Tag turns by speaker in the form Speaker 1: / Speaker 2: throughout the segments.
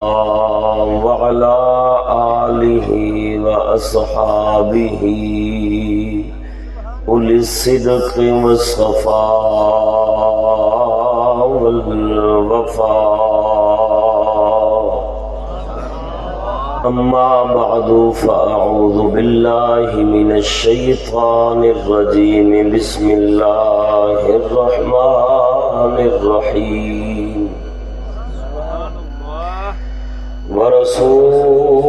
Speaker 1: وعلى آله وأصحابه أولي الصدق والصفاء والوفاء. أما بعد فأعوذ بالله من الشيطان الرجيم. بسم الله الرحمن الرحيم. ورسولا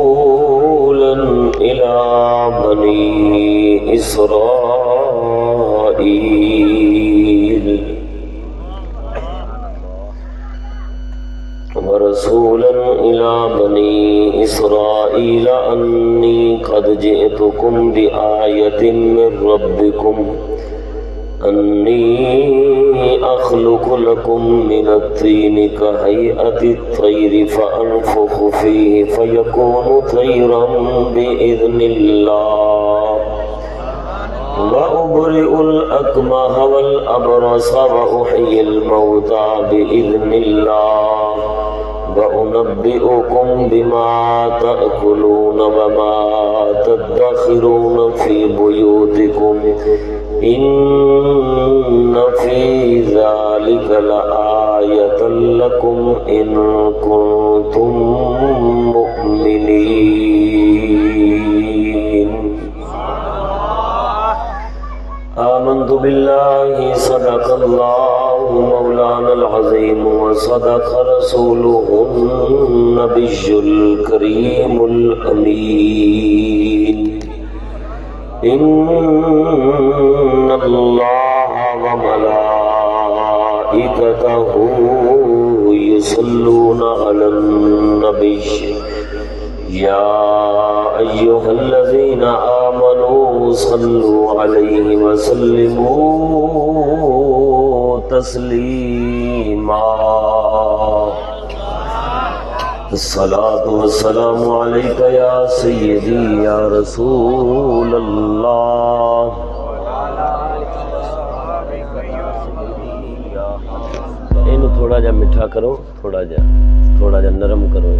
Speaker 1: إلى بني إسرائيل أني قد جئتكم بآية من ربكم أني أخلق لكم من الطين كهيئة الطير فأنفخ فيه فيكون طيرا بإذن الله وأبرئ الأكمه والأبرص وأحيي الموتى بإذن الله وأنبئكم بما تأكلون وما تدخرون في بيوتكم إن في ذلك لآية لكم إن كنتم مؤمنين. آمنت بالله صدق الله مولانا العظيم وصدق رسوله النبي الكريم الأمين. إن الله وملائكته يصلون على النبي يا أيها الذين آمنوا صلوا عليه وسلموا تسليما. الصلاة والسلام عليك يا سيدي يا رسول الله. اینو تھوڑا جا میٹھا کرو، تھوڑا جا نرم کرو.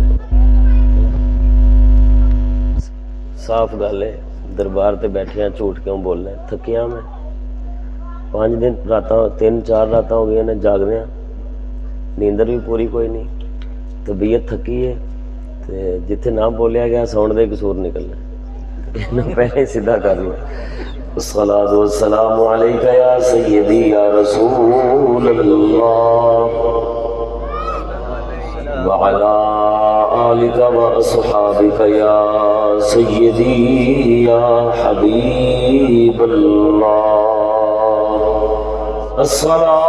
Speaker 1: صاف گل ہے، دربار تے بیٹھے ہیں جھوٹ کیوں بولنا ہے؟ تھکیاں میں 5 دن راتاں 3-4 راتاں ہو گئی نے جاگدے ہیں، نیندر بھی پوری کوئی نہیں، طبیعت تھکی ہے، تے جتھے نہ بولیا گیا ساؤنڈ دے قصور نکلنا ہے. پہلے سیدھا کر لو. الصلاۃ والسلام علیک یا سیدی یا رسول اللہ وعلی آلک واصحابک یا سیدی یا حبیب اللہ. الصلاۃ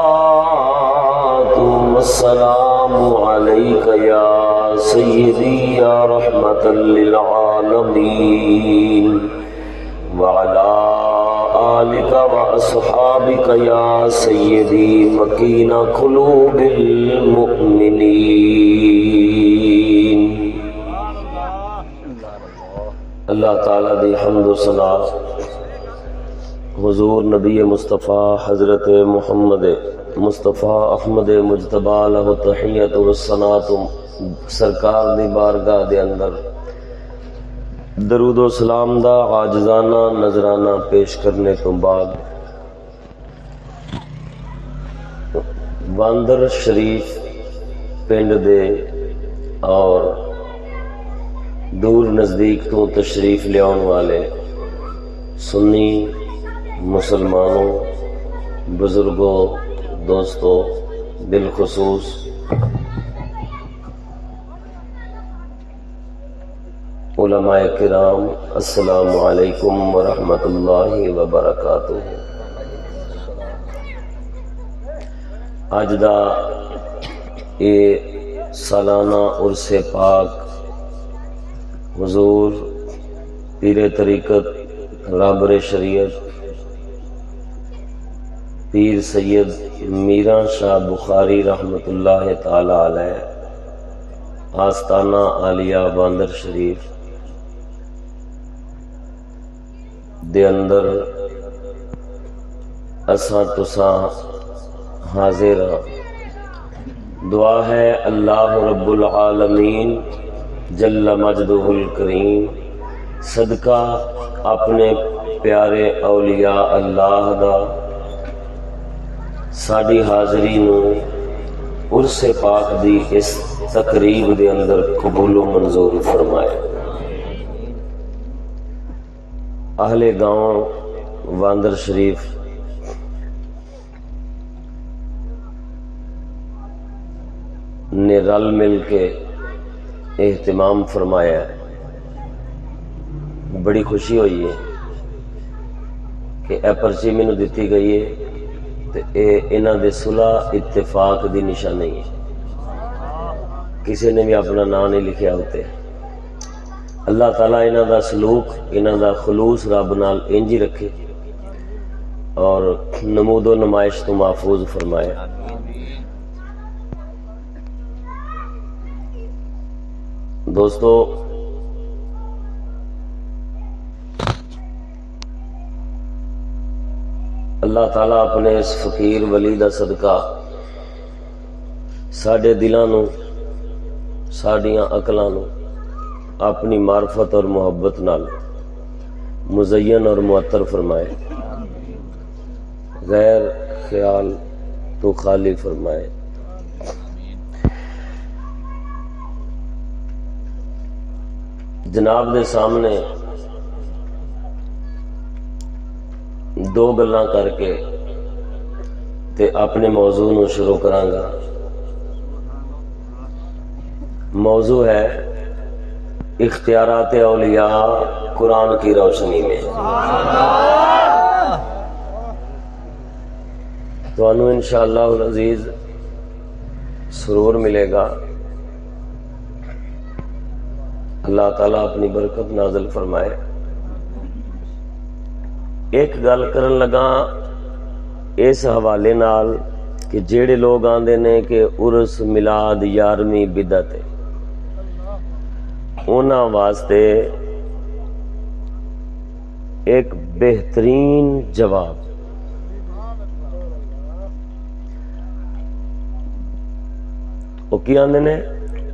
Speaker 1: والسلام علیک یا سیدی یا رحمۃ للعالمین وعلی آلک واصحابک یا سیدی مکین قلوب المؤمنین. اللہ تعالیٰ دی حمد و ثنا حضور نبی مصطفیٰ حضرت محمد مصطفیٰ احمد مجتبی لہ تحیت و ثناء سرکار دی بارگاہ دے اندر درود و سلام دا عاجزانہ نذرانہ پیش کرنے تو بعد باندر شریف پنڈ دے اور دور نزدیک تو تشریف لیاؤن والے سنی مسلمانوں، بزرگوں، دوستوں، بالخصوص علماء کرام، السلام علیکم ورحمۃ اللہ وبرکاتہ. اج دا اے سالانہ عرس پاک حضور پیر طریقت رابر شریعت پیر سید میراں شاہ بخاری رحمۃ اللہ تعالی علیہ آستانہ عالیہ باندر شریف دے اندر اساں تساں حاضر ہاں دعا ہے اللہ رب العالمین جل مجدہ الکریم صدقہ اپنے پیارے اولیاء اللہ دا ساڈی حاضری نو عرس پاک دی اس تقریب دے اندر قبول و منظور فرمائے۔ اہل گاؤں واندر شریف نے رل مل کے اہتمام فرمایا ہے، بڑی خوشی ہوئی ہے کہ اے پرچی مینوں دتی گئی ہے تے اے انہاں دے صلح اتفاق دی نشانی ہے، کسی نے بھی اپنا نام نہیں لکھیا ہوتے۔ اللہ تعالیٰ انہاں دا سلوک انہاں دا خلوص رب نال انج ہی رکھے اور نمود و نمائش تو محفوظ فرمائے۔ دوستو، اللہ تعالیٰ اپنے اس فقیر ولی دا صدقہ ساڈے دلاں نو ساڈیاں عقلاں نو اپنی معرفت اور محبت نال مزین اور معطر فرمائے، غیر خیال تو خالی فرمائے۔ جناب دے سامنے دو گلاں کر کے تے اپنے موضوع نو شروع کراں گا۔ موضوع ہے اختیارات اولیاء قرآن کی روشنی میں۔ تو انو انشاءاللہ العزیز سرور ملے گا، اللہ تعالیٰ اپنی برکت نازل فرمائے۔ ایک گل کرن لگا اس حوالے نال کہ جیڑے لوگ آندے نے کہ عرس میلاد یارویں بدعت ہے، انہاں واسطے ایک بہترین جواب وہ کی آندے نے،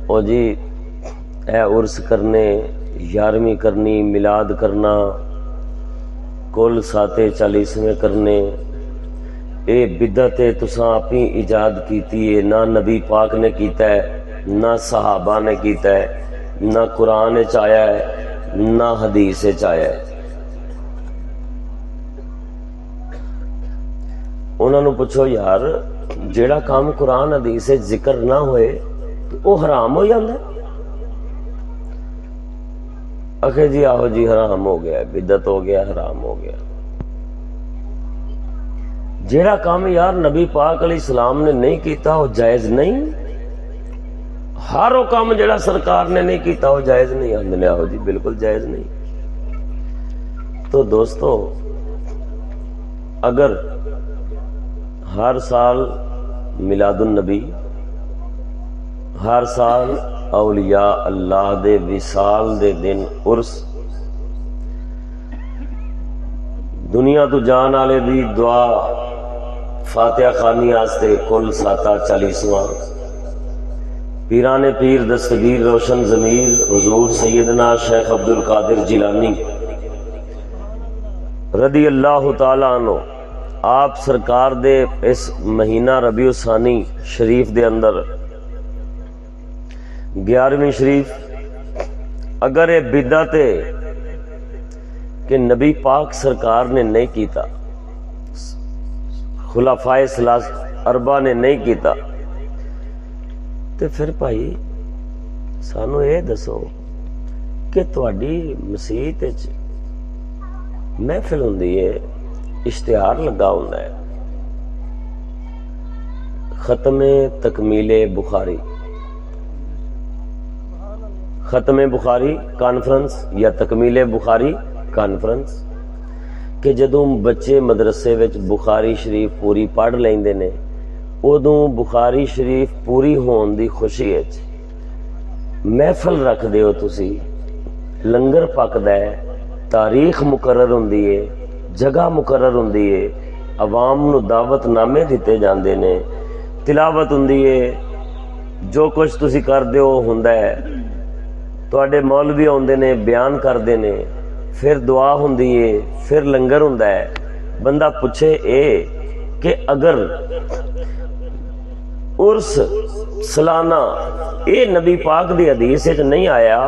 Speaker 1: او جی اے عرس کرنے، یارویں کرنی، میلاد کرنا، کل ساتے 40ویں کرنے، اے بدعت ہے، تساں اپنی ایجاد کیتی ہے، نہ نبی پاک نے کیتا ہے، نہ صحابہ نے کیتا ہے، نہ قرآن وچ آیا ہے، نہ حدیث وچ آیا ہے۔ انہاں نو پوچھو یار جیڑا کام قرآن حدیث وچ ذکر نہ ہوئے تو وہ حرام ہو جاندا ہے؟ اکھے جی آہو جی حرام ہو گیا، بدعت ہو گیا، حرام ہو گیا۔ جیڑا کام یار نبی پاک علیہ السلام نے نہیں کیتا وہ جائز نہیں، ہر وہ کام جیڑا سرکار نے نہیں کیتا وہ جائز نہیں، آندے آہو جی بالکل جائز نہیں۔ تو دوستو، اگر ہر سال میلاد النبی، ہر سال اولیاء اللہ دے وصال دے دن عرس، دنیا تو جان والے دی دعا فاتحہ خوانی آستے کل ساتا 40واں، پیران پیر دستگیر روشن ضمیر حضور سیدنا شیخ عبدالقادر جیلانی رضی اللہ تعالیٰ عنہ، آپ سرکار دے اس مہینہ ربیع الثانی شریف دے اندر 11ویں شریف، اگر یہ بدعت ہے کہ نبی پاک سرکار نے نہیں کیتا، خلفائے اربعہ نے نہیں کیتا، تو پھر بھائی سانو یہ دسو کہ تہاڈی مسیت وچ محفل ہوندی ہے، اشتہار لگا ہوندا ہے، ختم تکمیل بخاری، ختم بخاری کانفرنس یا تکمیل بخاری کانفرنس، کہ جدوں بچے مدرسے وچ بخاری شریف پوری پڑھ لیندے نے، ادوں بخاری شریف پوری ہون دی خوشی وچ محفل رکھ دیو تسی، لنگر پکدا ہے، تاریخ مقرر ہوندی ہے، جگہ مقرر ہوندی ہے، عوام نو دعوت نامے دیتے جاندے نے، تلاوت ہوندی ہے، جو کچھ تسی کردے ہو ہوندا ہے، تواڈے مولوی آندے نے بیان کردے نے، پھر دعا ہوندی ہے، پھر لنگر ہوندا ہے۔ بندہ پوچھے اے کہ اگر عرس سالانہ اے نبی پاک دی حدیث وچ نہیں آیا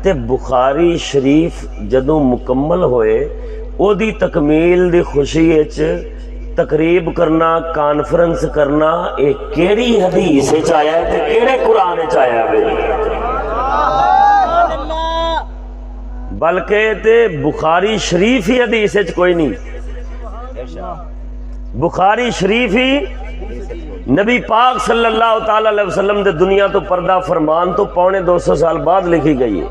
Speaker 1: تے بخاری شریف جدوں مکمل ہوئے او دی تکمیل دی خوشی وچ تقریب کرنا، کانفرنس کرنا، اے کیڑی حدیث وچ آیا ہے تے کیڑے قرآن وچ آیا ہے؟ بلکہ تے بخاری شریف ہی حدیث وچ کوئی نہیں، بخاری شریف ہی نبی پاک صلی اللہ تعالی علیہ وسلم دے دنیا تو پردہ فرمان تو 250 سال بعد لکھی گئی ہے۔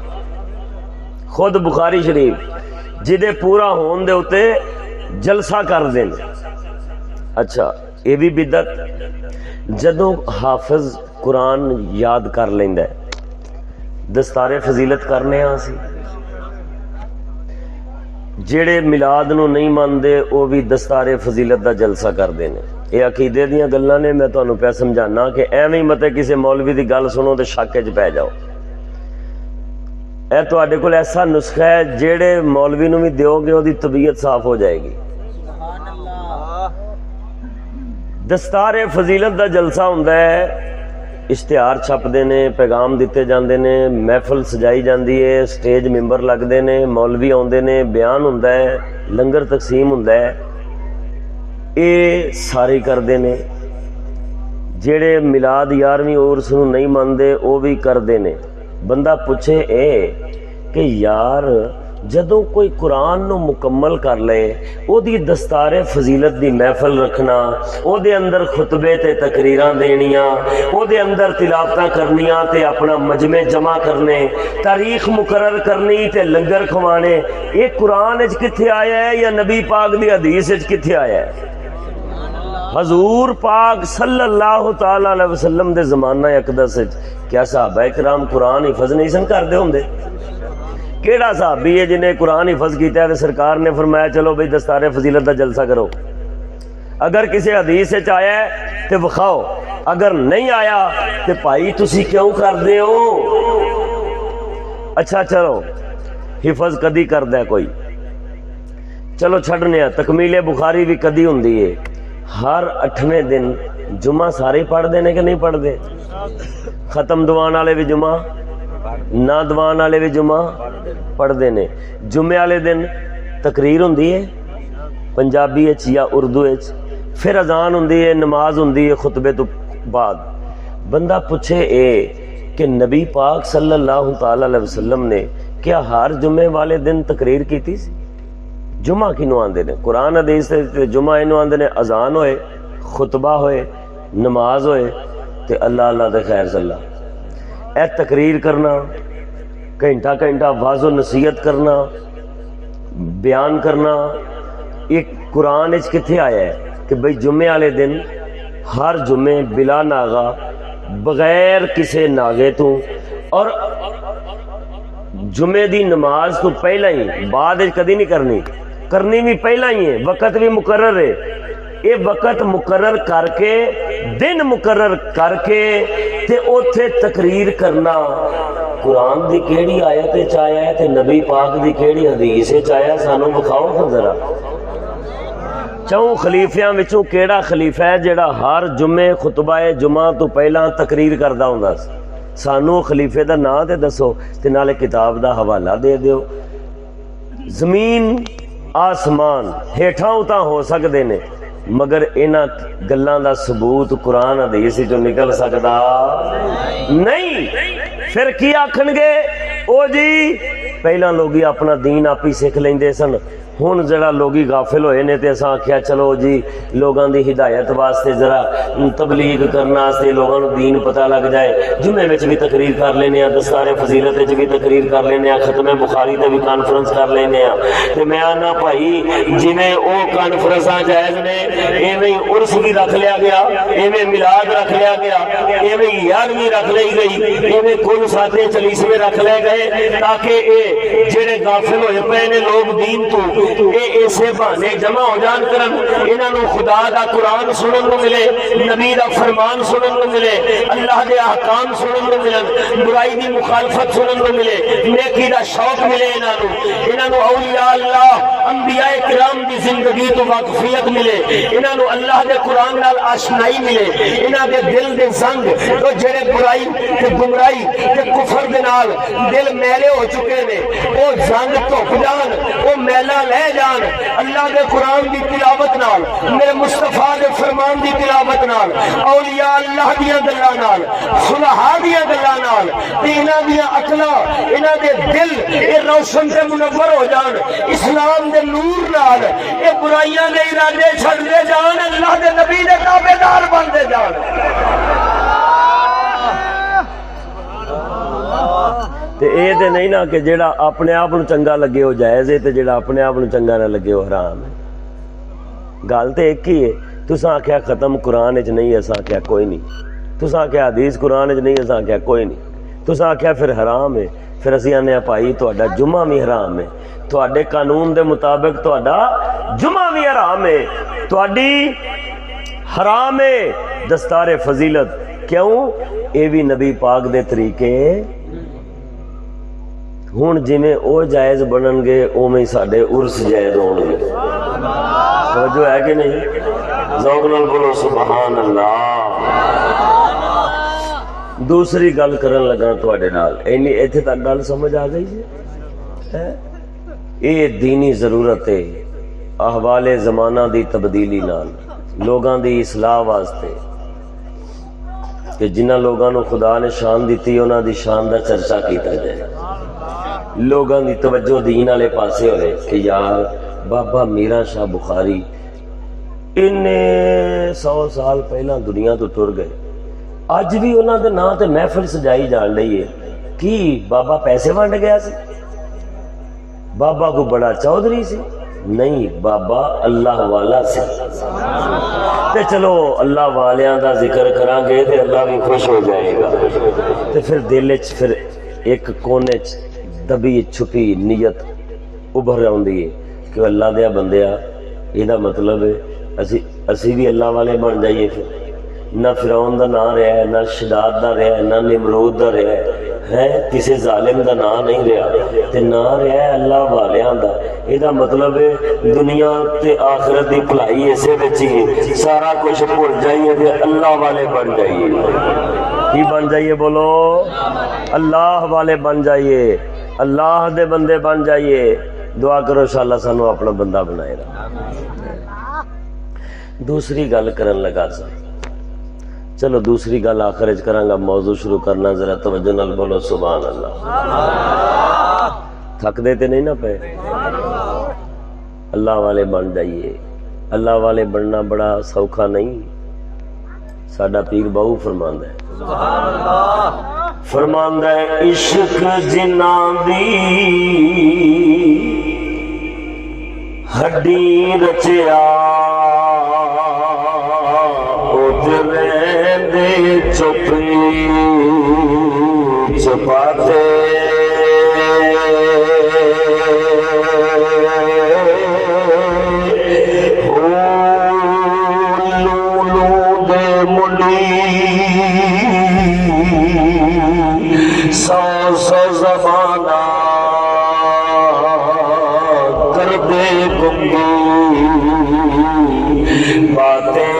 Speaker 1: خود بخاری شریف جدے پورا ہون دے اتے جلسہ کر دیں۔ اچھا یہ بھی بدعت، جدوں حافظ قرآن یاد کر لیندا ہے دستار فضیلت کرنے ہاں سی، جڑے میلاد نو نہیں ماندے او بھی دستار فضیلت دا جلسہ کردے نے۔ یہ عقیدے دیاں گلاں نے، میں تانوں پیا سمجھانا کہ ایویں مت کسی مولوی دی گل سنو تے شک وچ پے جاؤ۔ اے تواڈے کول ایسا نسخہ ہے جڑے مولوی نو بھی دیو گے او دی طبیعت صاف ہو جائے گی۔ دستار فضیلت دا جلسہ ہوندا ہے، اشتہار چھپدے نے، پیغام دیتے جاندے نے، محفل سجائی جاندی ہے، سٹیج ممبر لگدے نے، مولوی آندے نے، بیان ہوندا ہے، لنگر تقسیم ہوندا ہے، اے سارے کردے نے۔ جڑے میلاد 11ویں عرس نو نہیں ماندے او بھی کردے نے۔ بندہ پوچھے اے کہ یار جدوں کوئی قرآن نو مکمل کر لے او دی دستار فضیلت دی محفل رکھنا، او دے اندر خطبے تے تقریراں دینیاں، او دے اندر تلاوتاں کرنیاں تے اپنا مجمع جمع کرنے، تاریخ مقرر کرنی تے لنگر کھوانے، یہ قرآن وچ کتھے آیا ہے یا نبی پاک دی حدیث وچ کتھے آیا ہے؟ حضور پاک صلی اللہ تعالی علیہ وسلم دے زمانہ اقدس وچ کیا صحابہ کرام قرآن حفظ نہیں سن کردے ہوندے؟ کیڑا صحابی ہے جنہیں قرآن حفظ کیتا ہے تو سرکار نے فرمایا چلو بھئی دستار فضیلت دا جلسہ کرو؟ اگر کسی حدیث وچ آیا ہے تے وکھاؤ، اگر نہیں آیا تے بھائی تسی کیوں کردے ہو؟ اچھا چلو حفظ کدی کردا ہے کوئی، چلو چھڈنے، تکمیل بخاری بھی کدی ہوندی ہے؟ ہر 8ویں دن جمعہ سارے پڑھ دے نے کہ نہیں پڑھ دے؟ ختم دوان والے بھی جمعہ، نہ دوان والے بھی جمعہ پڑھ دے نے۔ جمعے والے دن تقریر ہوندی ہے پنجابی وچ یا اردو وچ، پھر اذان ہوندی ہے، نماز ہوندی ہے خطبے تو بعد۔ بندہ پوچھے اے کہ نبی پاک صلی اللہ تعالی علیہ وسلم نے کیا ہر جمعے والے دن تقریر کیتی سی؟ جمعہ کینو آندے نے؟ قرآن حدیث تے جمعہ اینو آندے نے اذان ہوئے، خطبہ ہوئے، نماز ہوئے تے اللہ اللہ دے خیر صلی اللہ۔ اے تقریر کرنا، گھنٹہ گھنٹہ واعظ و نصیحت کرنا، بیان کرنا، یہ قرآن وچ کتھے آیا ہے کہ بھئی جمعے والے دن ہر جمعے بلا ناغا، بغیر کسے ناغے تو، اور جمعے دی نماز تو پہلا ہی، بعد کدی نہیں کرنی بھی پہلا ہی ہے، وقت بھی مقرر ہے۔ یہ وقت مقرر کر کے، دن مقرر کر کے تے اوتھے تقریر کرنا، قرآن دی کیڑی آیت وچ آیا ہے تے نبی پاک دی کیڑی حدیث وچ آیا ہے؟ سانوں بخاؤ ذرا۔ چوں خلیفیاں وچوں کیڑا خلیفہ ہے جڑا ہر جمعے خطبہ جمعہ تو پہلا تقریر کردا ہوندا سی؟ سانوں خلیفے دا نام تے دسو تے نالے کتاب دا حوالہ دے دیو۔ زمین آسمان ہیٹھاں اتاں ہو سکدے نے، مگر انہاں گلاں دا ثبوت قرآن حدیث چوں نکل سکدا نہیں۔ پھر کی آکھن گے؟ او جی پہلا لوگی اپنا دین آپ ہی سکھ لیندے سن، ہن ذرا لوگی غافل ہوئے نے تے اساں آکھیا چلو جی لوگاں دی ہدایت واسطے ذرا تبلیغ کرنا واسطے لوگاں نوں دین پتہ لگ جائے، جمعے وچ بھی تقریر کر لینے، دستار فضیلت وچ بھی تقریر کر لینے، ختم بخاری تے بھی کانفرنس کر لینے۔ تے میں آنا بھائی جویں او کانفرنساں جائز نے ایویں عرس بھی رکھ لیا گیا، ایویں میلاد رکھ لیا گیا، ایویں 11ویں رکھ لئی گئی، ایویں کل ساتھے چلیسویں رکھ لے گئے، تاکہ اے جڑے غافل ہوئے پے نے لوگ دین تو اے ایسے بہانے جمع ہو جان کرن انہاں نو خدا دا قرآن سنن نو ملے، نبی دا فرمان سنن نو ملے، اللہ دے احکام سنن نو ملن، برائی دی مخالفت سنن نو ملے، نیکی دا شوق ملے انہاں نو اولیاء اللہ انبیاء کرام دی زندگی تو واقفیت ملے، انہاں نو اللہ دے قرآن نال آشنائی ملے، انہاں دے دل دے زنگ تو جڑے برائی تے گمرائی تے کفر دے نال دل میلے ہو چکے نے او زنگ دھپ جان، او میلا لے جان اللہ دے قرآن دی تلاوت نال، میرے مصطفیٰ دے فرمان دی تلاوت نال، اولیاء اللہ دیاں گلاں نال، صلحاء دیاں گلاں نال، تے انہاں دیاں عقلاں انہاں دے دل اے روشن تے منور ہو جان اسلام دے نور نال، اے برائیاں دے ارادے چھڈ دے جان، اللہ دے نبی دے تابعدار بن دے جان۔ تے اے تے نہیں نا کہ جیڑا اپنے آپ نو چنگا لگے ہو جائز ہے تے جیڑا اپنے آپ نو چنگا نہ لگے ہو حرام ہے۔ گل تے ایک ہی ہے، تساں آکھیا ختم قرآن وچ نہیں، اساں آکھیا کوئی نہیں، تساں آکھیا حدیث قرآن وچ نہیں، اساں آکھیا کوئی نہیں، تساں آکھیا پھر حرام ہے، پھر اسی آنے بھائی تہاڈا جمعہ بھی حرام ہے، تہاڈے قانون دے مطابق تہاڈا جمعہ بھی حرام ہے، تہاڈی حرام ہے دستار فضیلت، کیوں؟ اے بھی نبی پاک دے طریقے ہن جویں او جائز بنن گے اوویں ساڈے عرس جائز ہون گے، توجہ ہے کہ نہیں؟ ذوق نال بولو سبحان اللہ۔ دوسری گل کرن لگا تواڈے نال، اینی ایتھے تک گل سمجھ آ گئی ہے؟ اے دینی ضرورت ہے احوال زمانہ دی تبدیلی نال، لوگاں دی اصلاح واسطے کہ جنہاں لوگاں نو خدا نے شان دیتی انہاں دی شان دا چرچا کیتا جائے، لوگاں دی توجہ دین والے پاسے ہوئے کہ یار بابا میرا شاہ بخاری اننے 100 سال پہلا دنیا تو ٹر گئے، اج بھی انہاں دے نام تے محفل سجائی جان رہی ہے، کی بابا پیسے ونڈ گیا سی؟ بابا کو بڑا چودھری سی؟ نہیں، بابا اللہ والا سی، تے چلو اللہ والیاں دا ذکر کران گے تے اللہ بھی خوش ہو جائے گا، تے پھر دل وچ پھر ایک کونے چ دبی چھپی نیت ابھر آندی ہے کہ اللہ دیا بندیا یہ مطلب ہے اسی بھی اللہ والے بن جائیے، پھر نہ فرعون دا نام رہا ہے، نہ شداد دا رہا ہے، نہ نمرود دا رہا ہے، کسی ظالم دا نام نہیں رہا تے نام رہا ہے اللہ والیاں دا، یہ مطلب ہے دنیا تے آخرت دی بھلائی اسے وچ ہی سارا کچھ بھول جائیے تے اللہ والے بن جائیے۔ کی بن جائیے؟ بولو اللہ والے بن جائیے، اللہ دے بندے بن جائیے۔ دعا کرو انشاءاللہ سانو اپنا بندہ بنائے رہا۔ دوسری گل کرن لگا سا، چلو دوسری گل آخر وچ کراں گا، موضوع شروع کرنا ذرا توجہ نال بولو سبحان اللہ۔ تھک دے تے نہیں نا پے؟ اللہ والے بن جائیے۔ اللہ والے بننا بڑا سوکھا نہیں، ساڈا پیر بہو فرماندا ہے، فرماندا ہے عشق جنہاں دی ہڈی رچیا او تے رہندے چپی چھپاتے سو زمانہ کر دے گنگی باتیں،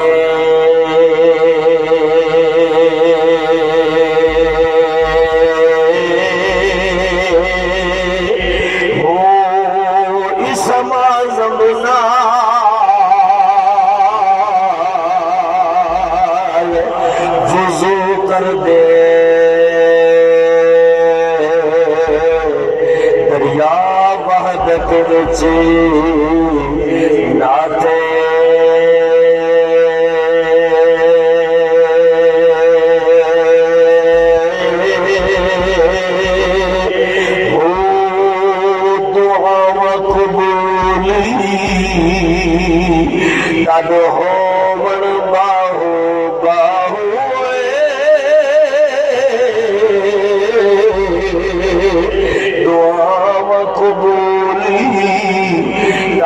Speaker 1: ہو اس معظمنا وضو کر دے ناتے ہو دعا مقبولی تد ہون باہو باہو دعا مقبولی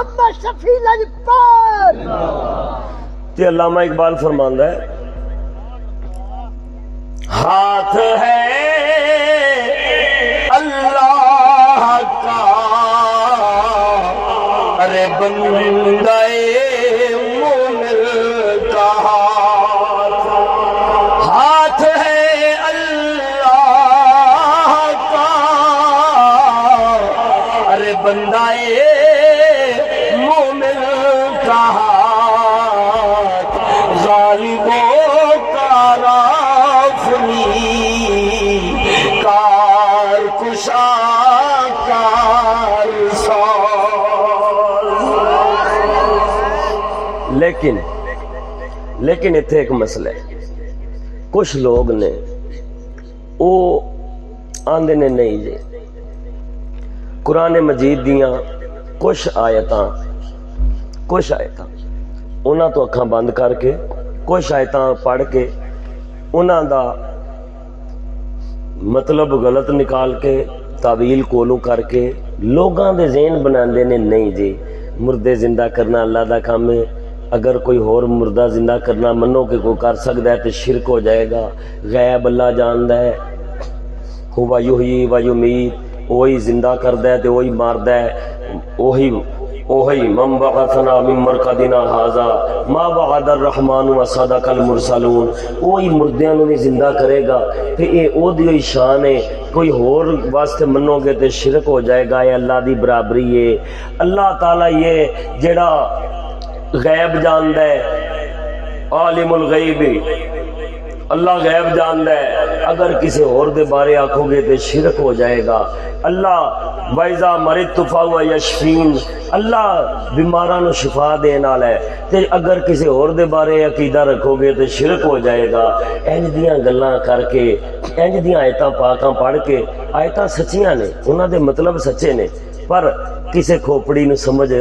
Speaker 2: محمد شفیع لجپال.
Speaker 1: تے علامہ اقبال فرماندا ہے ہاتھ ہے اللہ کا ارے بندے مومن کا ہاتھ ہے اللہ کا ارے بندے مومن کا غالبوں کا رافنی کار کشا کار ساز. لیکن اتنے ایک مسئلہ ہے. کچھ لوگ نے وہ آندے نے نہیں جی قرآن مجید دیاں کچھ آیتاں انہاں تو اکھاں بند کر کے کچھ آیتاں پڑھ کے انہاں دا مطلب غلط نکال کے تعویل کولوں کر کے لوگاں دے ذہن بناندے نے نہیں جی مردے زندہ کرنا اللہ دا کام ہے. اگر کوئی اور مردہ زندہ کرنا منو کہ کوئی کر سکتا ہے تو شرک ہو جائے گا. غیب اللہ جاندا ہے. ہوا یحیی و یمیت وہی زندہ کردا ہے تے وہی ماردا ہے. وہی من بعثنا من مرقدنا ھذا ما وعد الرحمن وصدق المرسلون. وہی مردیاں نوں بھی زندہ کرے گا تے اے او دی شان ہے. کوئی اور واسطے منو گے تے شرک ہو جائے گا. یہ اللہ دی برابری ہے. اللہ تعالی یہ جڑا غیب جاندا ہے عالم الغیب اللہ غیب جاندا ہے. اگر کسی اور دے بارے آکھو گے تے شرک ہو جائے گا. اللہ وَإِذَا مَرِضْتُ فَهُوَ يَشْفِينِ اللہ بیماراں نو شفا دین والا ہے. تے اگر کسی اور دے بارے عقیدہ رکھو گے تے شرک ہو جائے گا. انج دیاں گلاں کر کے انج دیاں آیتاں پاکاں پڑھ کے آیتاں سچیاں نے انہاں دے مطلب سچے نے پر کسی کھوپڑی نو سمجھ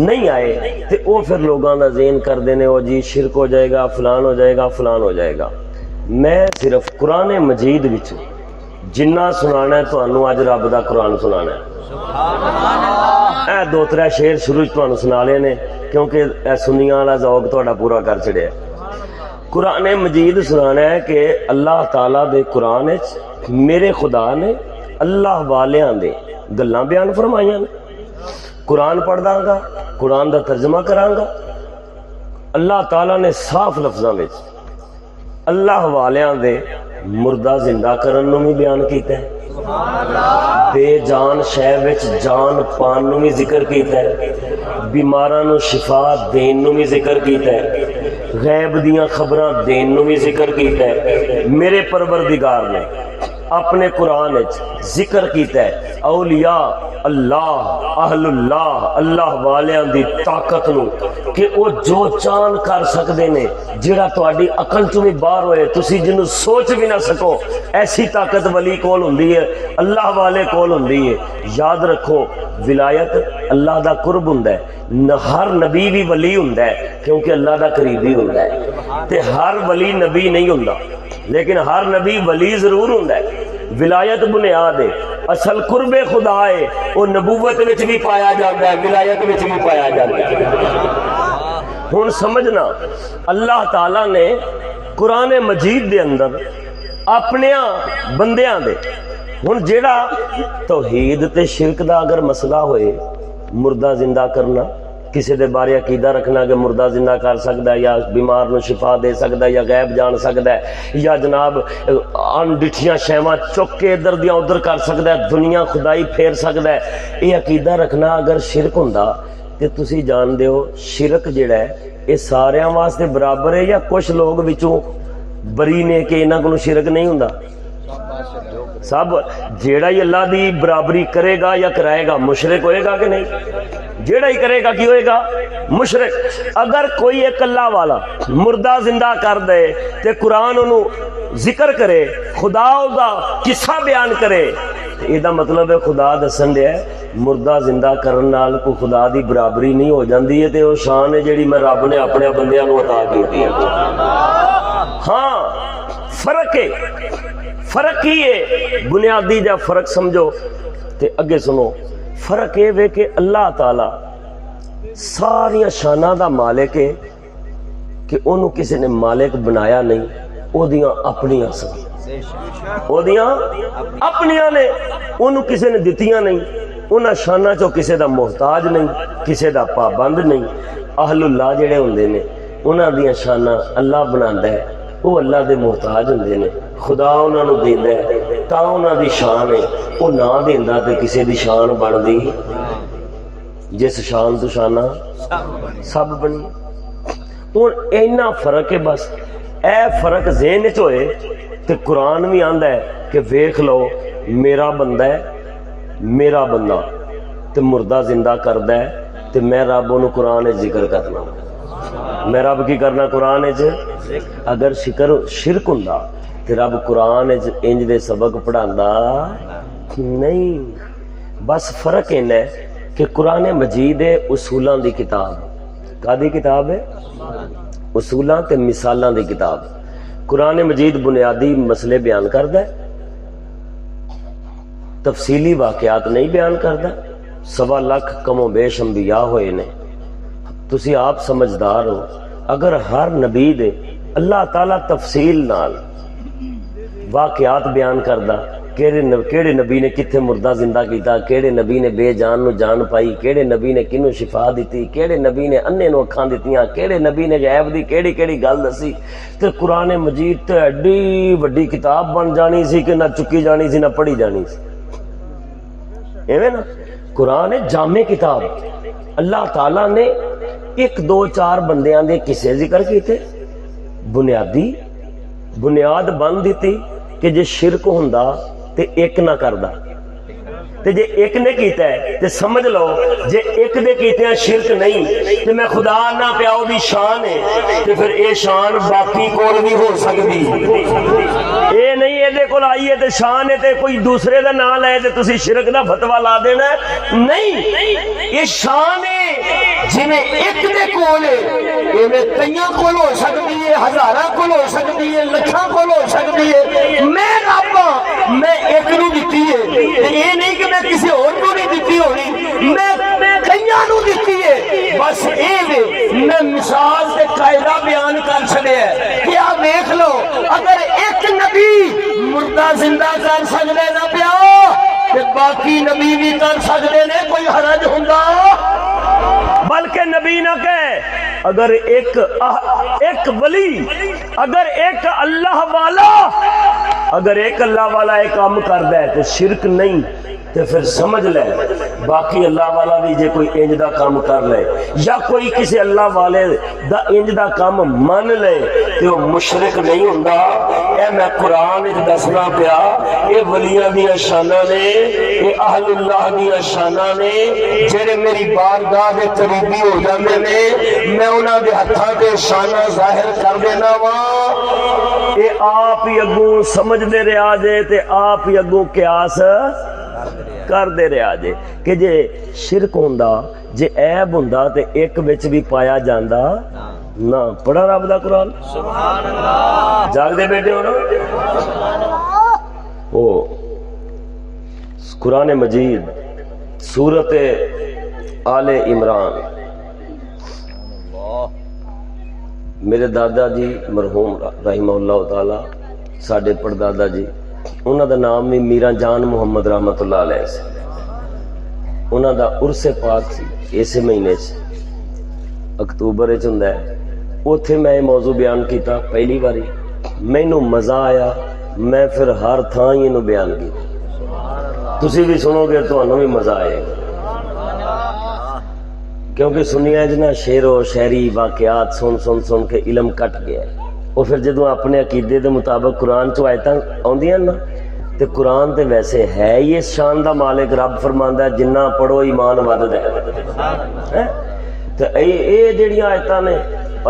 Speaker 1: نہیں آئے تے او پھر لوگاں دا ذہن کر دینے او جی شرک ہو جائے گا فلان ہو جائے گا فلان ہو جائے گا. میں صرف قرآن مجید وچ جنہ سنانا ہے تانوں اج رب دا قرآن سنانا ہے. اے دو ترے شعر شروع تانوں سنا لے نے کیونکہ اے سنیاں والا ذوق تہاڈا پورا کر چھڑیا. قرآن مجید سنانا ہے کہ اللہ تعالیٰ دے قرآن وچ میرے خدا نے اللہ والیاں دے گلاں بیان فرمائیاں نے. قرآن پڑھ داں گا قرآن دا ترجمہ کراں گا. اللہ تعالیٰ نے صاف لفظاں وچ اللہ والیاں دے مردہ زندہ کرن نو بھی بیان کیتا ہے. بے جان شے وچ جان پان نو بھی ذکر کیتا ہے. بیماراں نو شفا دین نو بھی ذکر کیتا ہے. غیب دیاں خبراں دین نو بھی ذکر کیتا ہے. میرے پروردگار نے اپنے قرآن ذکر کیتا ہے اولیاء اللہ اہل اللہ اللہ والیاں دی طاقت نو کہ او جو چان کر سکدے نے جڑا تہاڈی عقل چوں بھی باہر ہوئے تسی جنوں سوچ بھی نہ سکو ایسی طاقت ولی کول ہوندی ہے اللہ والے کول ہوندی ہے. یاد رکھو ولایت اللہ دا قرب ہوندا ہے. ہر نبی بھی ولی ہوندا ہے کیونکہ اللہ دا قریبی ہوندا ہے تے ہر ولی نبی نہیں ہوندا لیکن ہر نبی ولی ضرور ہوندا ہے. ولایت بنیاد ہے اصل قرب خدا ہے وہ نبوت وچ بھی پایا جاتا ہے ولایت وچ بھی پایا جاتا ہے. ہن سمجھنا اللہ تعالیٰ نے قرآن مجید دے اندر اپنے بندیاں دے ہن جیڑا توحید تے شرک دا اگر مسئلہ ہوئے مردہ زندہ کرنا کسی دے بارے عقیدہ رکھنا کہ مردہ زندہ کر سکتا ہے یا بیمار نو شفا دے سکتا ہے یا غیب جان سکتا ہے یا جناب ان ڈٹھیاں شیواں چک کے ادھر دیاں ادھر کر سکتا ہے دنیا خدائی پھیر سکتا ہے یہ عقیدہ رکھنا اگر شرک ہوندا تے تسی جان دیو شرک جڑا ہے یہ ساریاں واسطے برابر ہے یا کچھ لوگ وچوں بری نے کہ انہاں کولوں شرک نہیں ہوندا. سب جیڑا ہی اللہ دی برابری کرے گا یا کرائے گا مشرک ہوئے گا کہ نہیں. جیڑا ہی کرے گا کی ہوئے گا مشرک. اگر کوئی ایک اللہ والا مردہ زندہ کر دے تے قرآن انہوں ذکر کرے خدا دا قصہ بیان کرے یہ دا مطلب ہے خدا دسن دے ہے مردہ زندہ کرن نال کو خدا دی برابری نہیں ہو جاندی ہے تے وہ شان ہے جیڑی میں رب نے اپنے بندیاں نو عطا کیتی ہے. ہاں فرق ہے فرق ہی ہے بنیادی جا فرق سمجھو تے اگے سنو. فرق یہ ہے کہ اللہ تعالی ਸਾਰੀਆਂ ਸ਼ਾਨਾਂ ਦਾ ਮਾਲਿਕ ਹੈ کہ انہوں کسی نے مالک بنایا نہیں، او دیاں اپنیاں سن، او دیاں اپنیاں نے، انہوں کسی نے دتیاں نہیں، انہاں شانہ چو کسی دا محتاج نہیں، کسی دا پابند نہیں۔ اہل اللہ جڑے ہوندے نے انہاں دیاں شانہ اللہ بناندا ہے، وہ اللہ دے محتاج ہوندے نے، خدا انہاں نو دیندا ہے تا انہاں دی شان ہے، وہ نہ دیندا تے کسی دی شان بندی، جس شان تو شانہ سب بنی۔ اور اینا فرق ہے، بس اے فرق ذہن چ ہوئے تے قرآن بھی آندا ہے کہ ویکھ لو میرا بندہ ہے، میرا بندہ تے مردہ زندہ کردا ہے تے میں رب انہوں قرآن ذکر کرنا، میں رب کی کرنا قرآن اگر شرک ہوندا تے رب قرآن انج دے سبق پڑھاندا نہیں۔ بس فرق اینا ہے کہ قرآن مجید اصولاں دی کتاب، کادی کتاب ہے؟ اصولاں تے مثالاں دی کتاب۔ قرآن مجید بنیادی مسئلے بیان کردا ہے، تفصیلی واقعات نہیں بیان کردا۔ 1.25 لاکھ کم و بیش انبیاء ہوئے نے، تسی آپ سمجھدار ہو، اگر ہر نبی دے اللہ تعالی تفصیل نال واقعات بیان کردا، کیڑے نبی نے کتھے مردہ زندہ کیتا، کیڑے نبی نے بے جان نو جان پائی، کیڑے نبی نے کنوں شفا دیتی، کیڑے نبی نے انے نو اکھاں دتیاں، کیڑے نبی نے غیب دی کیڑی گل دسی، تے قرآن مجید تے ایڈی وڈی کتاب بن جانی سی کہ نہ چکی جانی سی نہ پڑھی جانی سی۔ ایویں نا قرآن جامع کتاب، اللہ تعالی نے 1 2 4 بندیاں دے قصے ذکر کیتے، بنیاد بن دیتی کہ جے شرک ہوندا تے ایک نہ کردا، تے جے ایک نے کیتا ہے تے سمجھ لو جے ایک دے کیتے ہیں شرک نہیں تے میں خدا نہ پیاؤ دی شان ہے تے پھر اے شان باقی کول بھی ہو سکتی، اے نہیں اے دے کول آئیے تے شان ہے تے کوئی دوسرے دا نام لے تے تسی شرک دا فتوی لا دینا ہے، نہیں یہ شان ہے جویں ایک دے کول ہے ایویں کئیاں کول ہو سکتی ہے، ہزاراں کول ہو سکتی ہے، لکھاں کول ہو سکتی ہے۔ میں رب میں ایک نو دتی ہے، یہ نہیں کہ میں کسی اور کو نہیں دتی ہونی، میں کئیاں نو دتی ہے، بس اے وے میں مثال تے قاعدہ بیان کر چھڑیا ہے کہ آپ دیکھ لو اگر ایک نبی مردہ زندہ کر سکدے نہ پیا تے باقی نبی بھی کر سکدے نے، کوئی حرج ہوندا؟ بلکہ نبی نہ کہے اگر ایک ولی، اگر ایک اللہ والا ایک کام کردا ہے تو شرک نہیں تے پھر سمجھ لے باقی اللہ والا بھی جے کوئی انج دا کام کر لے یا کوئی کسی اللہ والے دا انج دا کام من لے تے وہ مشرک نہیں ہوندا۔ اے میں قرآن وچ دسنا پیا، اے ولیاں دیاں شاناں نے، اے اہل اللہ دیاں شاناں نے جڑے میری بارگاہ دے قریبی ہو جاندے نے، میں انہاں دے ہتھاں تے شاناں ظاہر کر دینا وا، اے آپ ہی اگوں سمجھ دے رہا جے تے آپ ہی اگوں قیاس کر دے رہا جے کہ جے شرک ہوندا، جے عیب ہوندا تے ایک وچ بھی پایا جاندا نہ۔ پڑھا رب دا قرآن، سبحان اللہ، جاگ دے بیٹھے ہو نا۔ او قرآن مجید سورت آل عمران، میرے دادا جی مرحوم رحمہ اللہ تعالی ساڈے پردادا جی، انہاں دا نام بھی میرا جان محمد رحمت اللہ علیہ سے، انہاں دا عرس پاک سی اسے مہینے سے اکتوبر وچ ہوندا ہے، اوتھے میں موضوع بیان کیتا پہلی باری، مینوں مزہ آیا، میں پھر ہر تھاں ہی انہوں بیان کیتا، تسی بھی سنو گے تو انہوں بھی مزہ آئے گا، کیونکہ سنیا جنا شعر و شاعری واقعات سن کے علم کٹ گیا ہے۔ وہ پھر جدو اپنے عقیدے دے مطابق قرآن چو آیتاں آندیاں نا تے قرآن تے ویسے ہے یہ شان دا مالک، رب فرماندا ہے جنہ پڑھو ایمان وددا ہے، تے اے جڑیاں آیتاں نے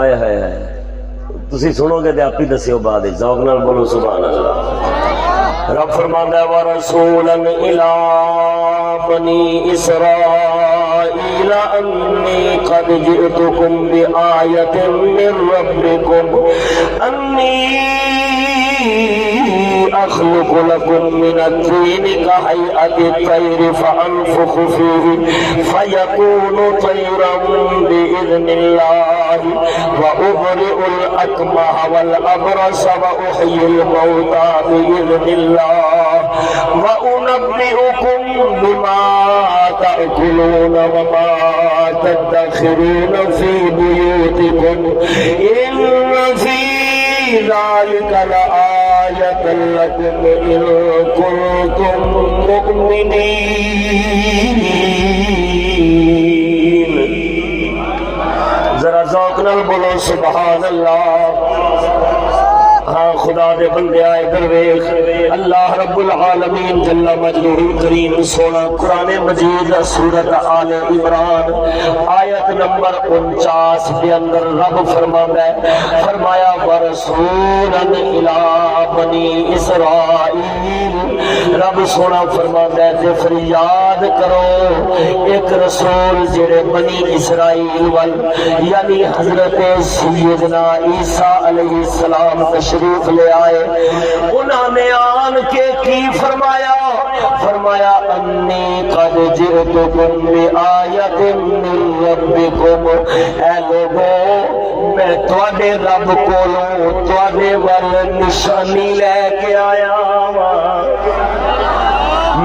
Speaker 1: آئے ہائے ہائے تسی سنو گے تے آپ ہی دسیو بعد ذوق نال بولو سبحان اللہ۔ رب فرماندا ہے وَرَسُولًا إِلَىٰ بَنِي إِسْرَائِيلَ أَنِّي قَدْ جِئْتُكُمْ بِآيَةٍ مِّن رَّبِّكُمْ أَنِّي اخلق لكم من الطين كهيئة الطير فانفخ فيه فيكون طيرا باذن الله وابرئ الاكمه والابرص واحيي الموتى باذن الله وانبئكم بما تاكلون وما تدخرون في بيوتكم ان في ذلك لآية لكم إن كنتم مؤمنين. ذرا ذوق نال بولو سبحان اللہ. ہاں خدا دے بندے آئے درویش اللہ رب العالمین جل مجدہ کریم سونا قرآن مجید سورت آل عمران آیت نمبر 49 کے اندر رب فرمایا ورسولا الی بنی اسرائیل. رب سونا فرماتا ہے تے فریاد کرو ایک رسول جڑے بنی اسرائیل وال یعنی حضرت سیدنا عیسیٰ علیہ السلام تشریف لے آئے. انہوں نے آن کے کی فرمایا انی قد جئتکم بآیت من ربکم. اے لوگو میں تواڈے رب کولوں تواڈے ول نشانی لے کے آیا ہاں.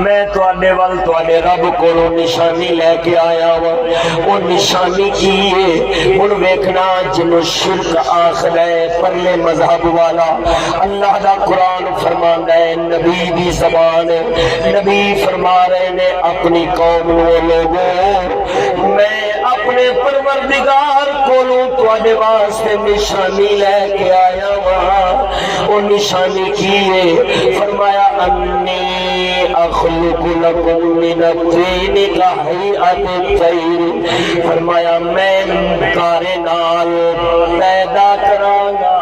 Speaker 1: میں تواڈے ول تواڈے رب کولوں نشانی لے کے آیا ہاں. وہ نشانی کی ہے ہن ویکھنا جنوں شرک آخر ہے پرلے مذہب والا. اللہ دا قرآن فرماندا ہے نبی دی زبان نبی فرما رہے نے اپنی قوم لوگوں میں اپنے پروردگار کولوں تواڈے واسطے نشانی لے کے آیا ہاں. وہ نشانی کی ہے فرمایا انی اخلق لکم من الطین کہیئۃ الطیر. فرمایا میں کارے نال پیدا کراں گا.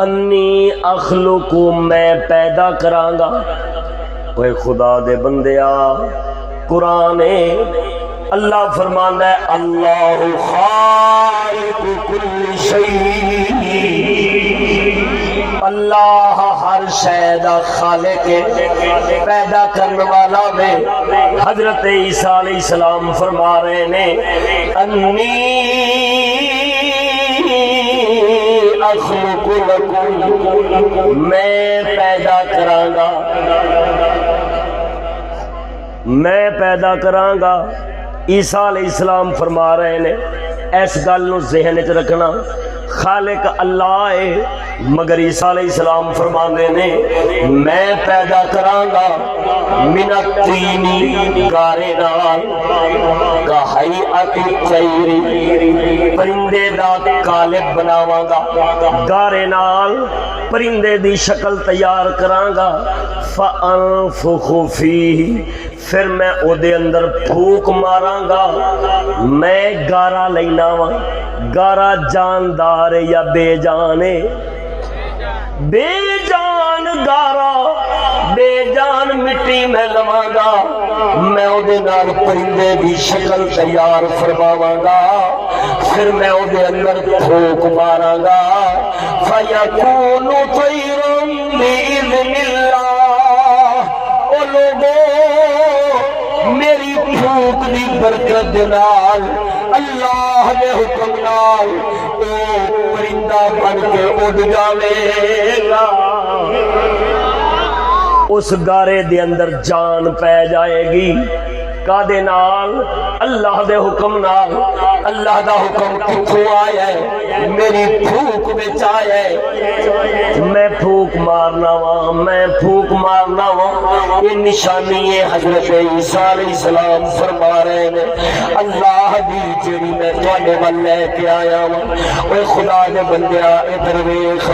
Speaker 1: انی اخلق میں پیدا کراں گا. اوے خدا دے بندیا قرآن اللہ فرماندا ہے اللہ خالق کل شیء. اللہ ہر شے دا خالق پیدا کرنے والا میں. حضرت عیسیٰ علیہ السلام فرما رہے نے انی اخلق لکم میں پیدا کراں گا میں پیدا کراں گا. عیسیٰ علیہ السلام فرما رہے نے اس گل نو ذہن وچ رکھنا خالق اللہ ہے مگر عیسیٰ علیہ السلام فرماندے نے میں پیدا کراں گا من الطین گارے نال کہیئۃ الطیر پرندے دا قالب بناواں گا. گارے نال پرندے دی شکل تیار کراں گا. فانفخ فیہ پھر میں او دے اندر پھونک ماراں گا. میں گارا لینا وا. گارا جاندار یا بے جان ہے. بے جان گارا بے جان مٹی میں لواں گا. میں او دے نال پرندے دی شکل تیار فرماواں گا. پھر میں او دے اندر پھونک ماراں گا. فیکون طیرا بإذن اللہ. او لوگوں میری پھونک دی برکت نال اللہ دے حکم نال او پرندہ بن کے اڑ جاوے گا. اس گارے دے اندر جان پہ جائے گی. کادے نال اللہ دے حکم نال. اللہ دا حکم کتھوں آیا ہے میری پھونک وچ آیا ہے. میں پھونک مارنا وا میں پھونک مارنا وا. یہ نشانی ہے حضرت عیسیٰ علیہ السلام فرما رہے نے اللہ دی جڑی میں تواڈے ول لے کے آیا وا. اوے خدا دے بندیا ادھر ویکھ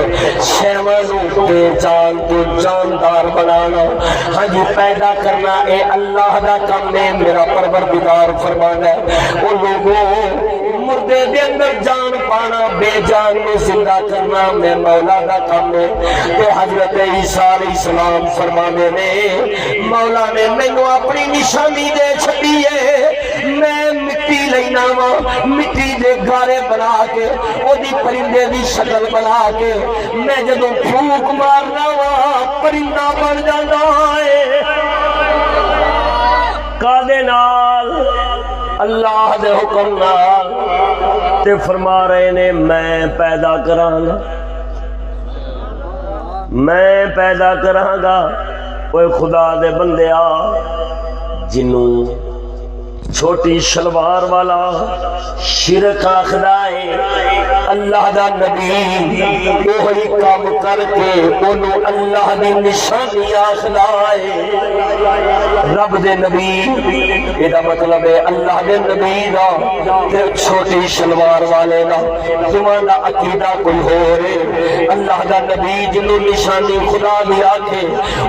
Speaker 1: شیواں نو بے جان تو جاندار بنانا ہاں جی پیدا کرنا اے اللہ دا کام ہے. میرا پروردگار فرمانا ہے وہ لوگوں مردے دے اندر جان پانا بے جان میں زندہ کرنا میں مولا دا کام ہے. کہ حضرت عیسیٰ علیہ السلام فرمانے نے مولا نے مینوں اپنی نشانی دے چھڈی ہے. میں مٹی لینا دینا وا مٹی دے گارے بنا کے او دی پرندے دی شکل بنا کے میں جدوں پھونک مارنا وا پرندہ بن جانا ہے کادے نال اللہ دے حکم نال تے فرما رہے نے میں پیدا کراں گا میں پیدا کراں گا اوے خدا دے بندیا جنوں چھوٹی شلوار والا شرک آخدا ہے اللہ دا نبی وہی کام کر کے انہوں اللہ دی نشانی آخدا ہے رب دے نبی یہ مطلب ہے اللہ دے نبی دا تے چھوٹی شلوار والے دا تمہارا عقیدہ کوئی ہو رہے اللہ دا نبی جنہوں نشانی خدا دی آکھے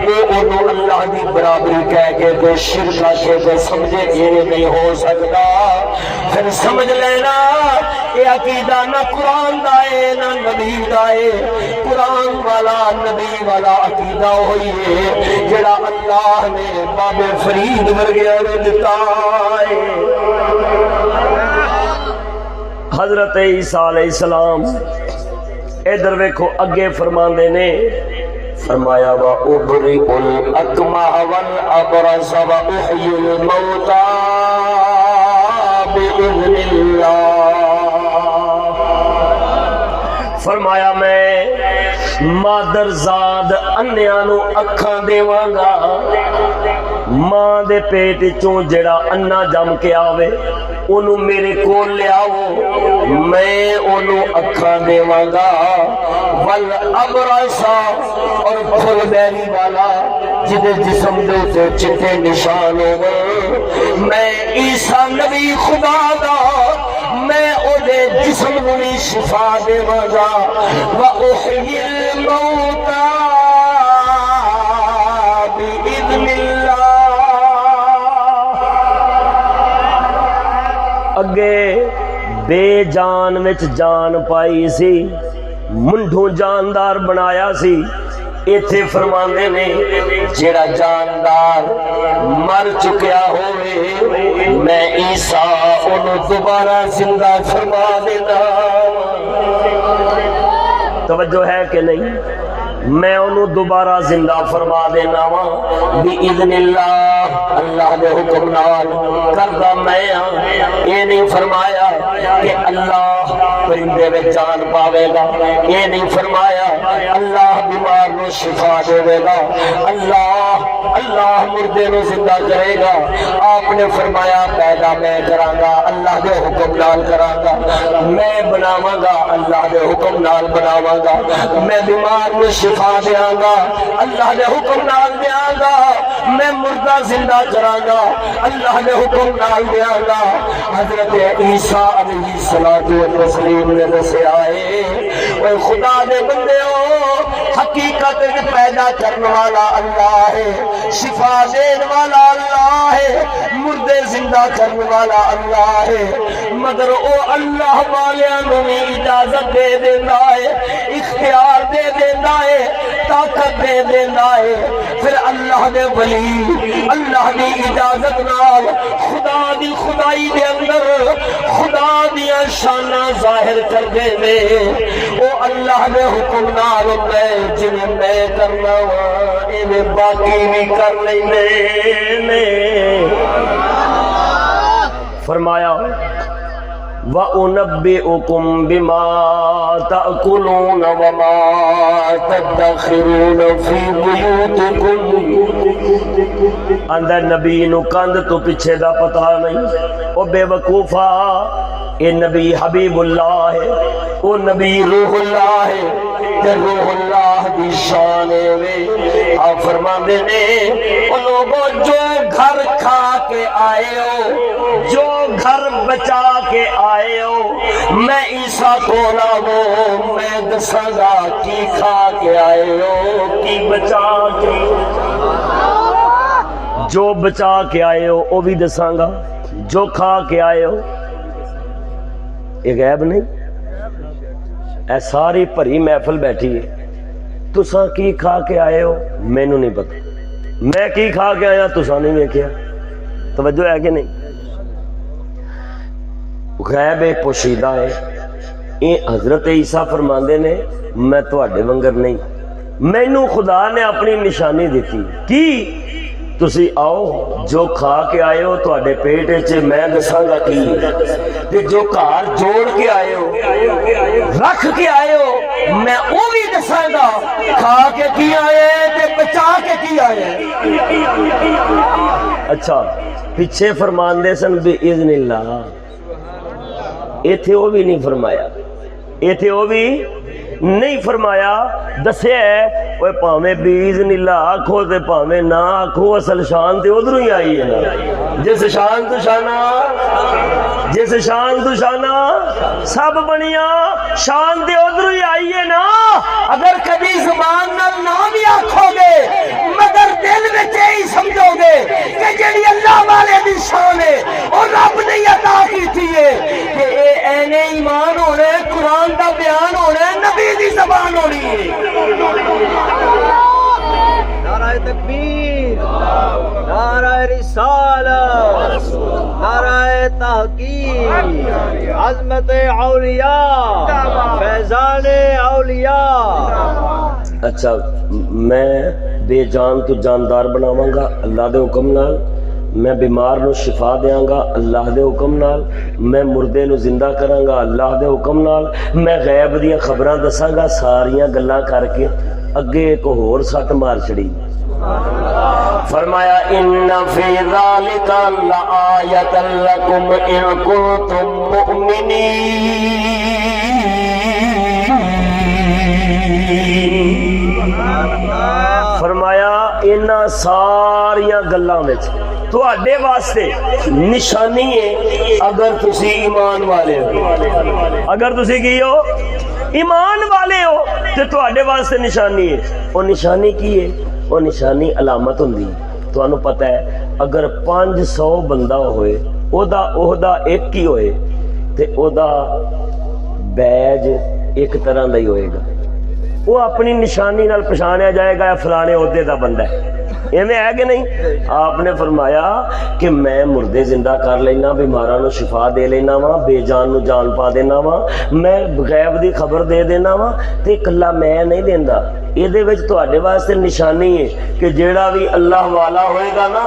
Speaker 1: وہ انہوں اللہ دی برابری کہہ کے کوئی شرک آکھے کوئی سمجھے یہ نہیں ہو سکتا پھر سمجھ لینا یہ عقیدہ نہ قرآن دا ہے نہ نبی دا ہے قرآن والا نبی والا عقیدہ ہوئی ہے جڑا اللہ نے باب فرید ورگیا نے دتا ہے حضرت عیسیٰ علیہ السلام ادھر ویکھو اگے فرماندے نے فرمایا وَأُبْرِئُ الْأَكْمَحَ وَالْأَبْرَصَ وَأُحْيِي الْمَوْتَى بِإِذْنِ اللَّهِ فرمایا میں مادر زاد انیاں نو اکھاں دیواں گا ماں دے پیٹ چوں جڑا انا جم کے آوے انہوں میرے کول لے آؤ میں انہوں اکھاں دیواں گا والابرص اور پھل بیری والا جدے جسم دے تے چٹے نشان ہوئے میں عیسیٰ نبی خدا دا میں او دے جسم نوی شفا دیواں گا وَأُحْيِي الْمَوْتَى بِإِذْنِ اللَّهِ اگے بے جان وچ جان پائی سی منڈوں جاندار بنایا سی ایتھے فرماندے نے جڑا جاندار مر چکیا ہوئے میں عیسیٰ انہوں دوبارہ زندہ فرما دینا توجہ ہے کہ نہیں میں انہوں دوبارہ زندہ فرما دینا وا بِإِذْنِ اللَّهِ اللہ دے حکم نال کردہ میں یہ نہیں فرمایا کہ اللہ پرندے میں جان پاوے گا یہ نہیں فرمایا اللہ بیمار نو شفا دے گا اللہ مردے نو زندہ کرے گا آپ نے فرمایا پیدا میں کراں گا اللہ دے حکم نال کراں گا میں بناواں گا اللہ دے حکم نال بناواں گا میں بیمار نو شفا دیاں گا اللہ دے حکم نال دیاں گا میں مردہ زندہ کراں گا اللہ دے حکم نال دیاں گا حضرت عیسیٰ علیہ الصلوۃ والتسلیم نے دسے آئے اے خدا دے بندیو حقیقت پیدا کرنے والا اللہ ہے شفا دین والا اللہ ہے مردے زندہ کرنے والا اللہ ہے مگر او اللہ والیاں نوں اجازت دے دیندا ہے اختیار دے دیندا ہے طاقت دے دیندا ہے پھر اللہ دے ولی اللہ دی اجازت نال خدا دی خدائی دے اندر خدا دیاں شاناں ظاہر کر دے نے او اللہ دے حکم نال میں جنہیں میں کرنا وا انہیں باقی بھی کر لینے فرمایا وَأُنَبِّئُكُمْ بِمَا تَأْكُلُونَ وَمَا تَدَّخِرُونَ فِي بُيُوتِكُمْ اندر نبی نو کند تو پیچھے دا پتہ نہیں او بے وقوفا اے نبی حبیب اللہ ہے او نبی روح اللہ ہے تے روح اللہ دی شان ہے آپ فرماندے نے او لوگوں جو گھر کھا کے آئے ہو جو گھر بچا کے آئے ہو میں عیسیٰ کو لاؤ میں دساں گا کی کھا کے آئے ہو کی بچا کے جو بچا کے آئے ہو وہ بھی دساں گا جو کھا کے آئے ہو یہ غیب نہیں اے ساری بھری محفل بیٹھی ہے تساں کی کھا کے آئے ہو مینوں نہیں پتا میں کی کھا کے آیا تساں نہیں ویکھیا توجہ ہے کہ نہیں غیب ہے پوشیدہ ہے. یہ حضرت عیسیٰ فرماندے نے میں تواڈے ونگر نہیں, مینوں خدا نے اپنی نشانی دیتی. کی تسی آؤ جو کھا کے آئے ہو تواڈے پیٹ وچ میں دساں گا کی, تے جو گھر جوڑ کے آئے ہو رکھ کے آئے ہو میں او بھی دساں گا کھا کے کی آئے تے بچا کے کی آئے. اچھا پیچھے فرماندے سن باذن اللہ, ایتھے وہ بھی نہیں فرمایا, ایتھے وہ بھی نہیں فرمایا. دسیا ہے وہ پاویں باذن اللہ آکھو تے پاویں نہ آکھو, اصل شان تے ادھروں ہی آئی ہے نا. جس شان تو شانہ, جس شان تو شانہ سب بنیاں شان تے ادھروں ہی آئی ہے نا. اگر کبھی زبان نال نہ بھی آکھو گے مگر دل وچ ہی سمجھو گے کہ جڑی اللہ والے دی شان ہے او رب نے عطا کیتی ہے کہ اے اینے ایمان ہونا ہے, قرآن دا بیان ہونا ہے, نبی دی زبان ہونی ہے.
Speaker 3: نعرہ تکبیر, نعرہ رسالت, نعرہ تحقیق, عظمت اولیاء, فیضان اولیاء.
Speaker 1: اچھا میں بے جان تو جاندار بناواں گا اللہ دے حکم نال, میں بیمار نو شفا دیاں گا اللہ دے حکم نال, میں مردے نو زندہ کراں گا اللہ دے حکم نال, میں غیب دیاں خبراں دساں گا ساریاں گلاں کر کے. اگے ایک ہور سٹ مار چڑی, فرمایا ان فی ذالک لآیۃ لکم ان کنتم مؤمنین. فرمایا انہاں ساریاں گلاں وچ تواڈے واسطے نشانی ہے اگر تسی ایمان والے ہو. اگر تسی کی ہو ایمان والے ہو تے تواڈے واسطے نشانی ہے. وہ نشانی کی ہے؟ وہ نشانی علامت ہوندی. تانوں پتہ ہے اگر 500 بندہ ہوئے او دا عہدہ ایک ہی ہوئے تے او دا بیج ایک طرح دا ہی ہوئے گا, وہ اپنی نشانی نال پہچانیا جائے گا فلانے عہدے دا بندہ ہے. ایویں ہے کہ نہیں؟ آپ نے فرمایا کہ میں مردے زندہ کر لینا, بیماراں نو شفا دے لینا وا, بے جان نو جان پا دینا وا, میں غیب دی خبر دے دینا وا, تے کلا میں نہیں دیندا. یہ وچ تواڈے واسطے نشانی ہے کہ جیڑا بھی اللہ والا ہوئے گا نا,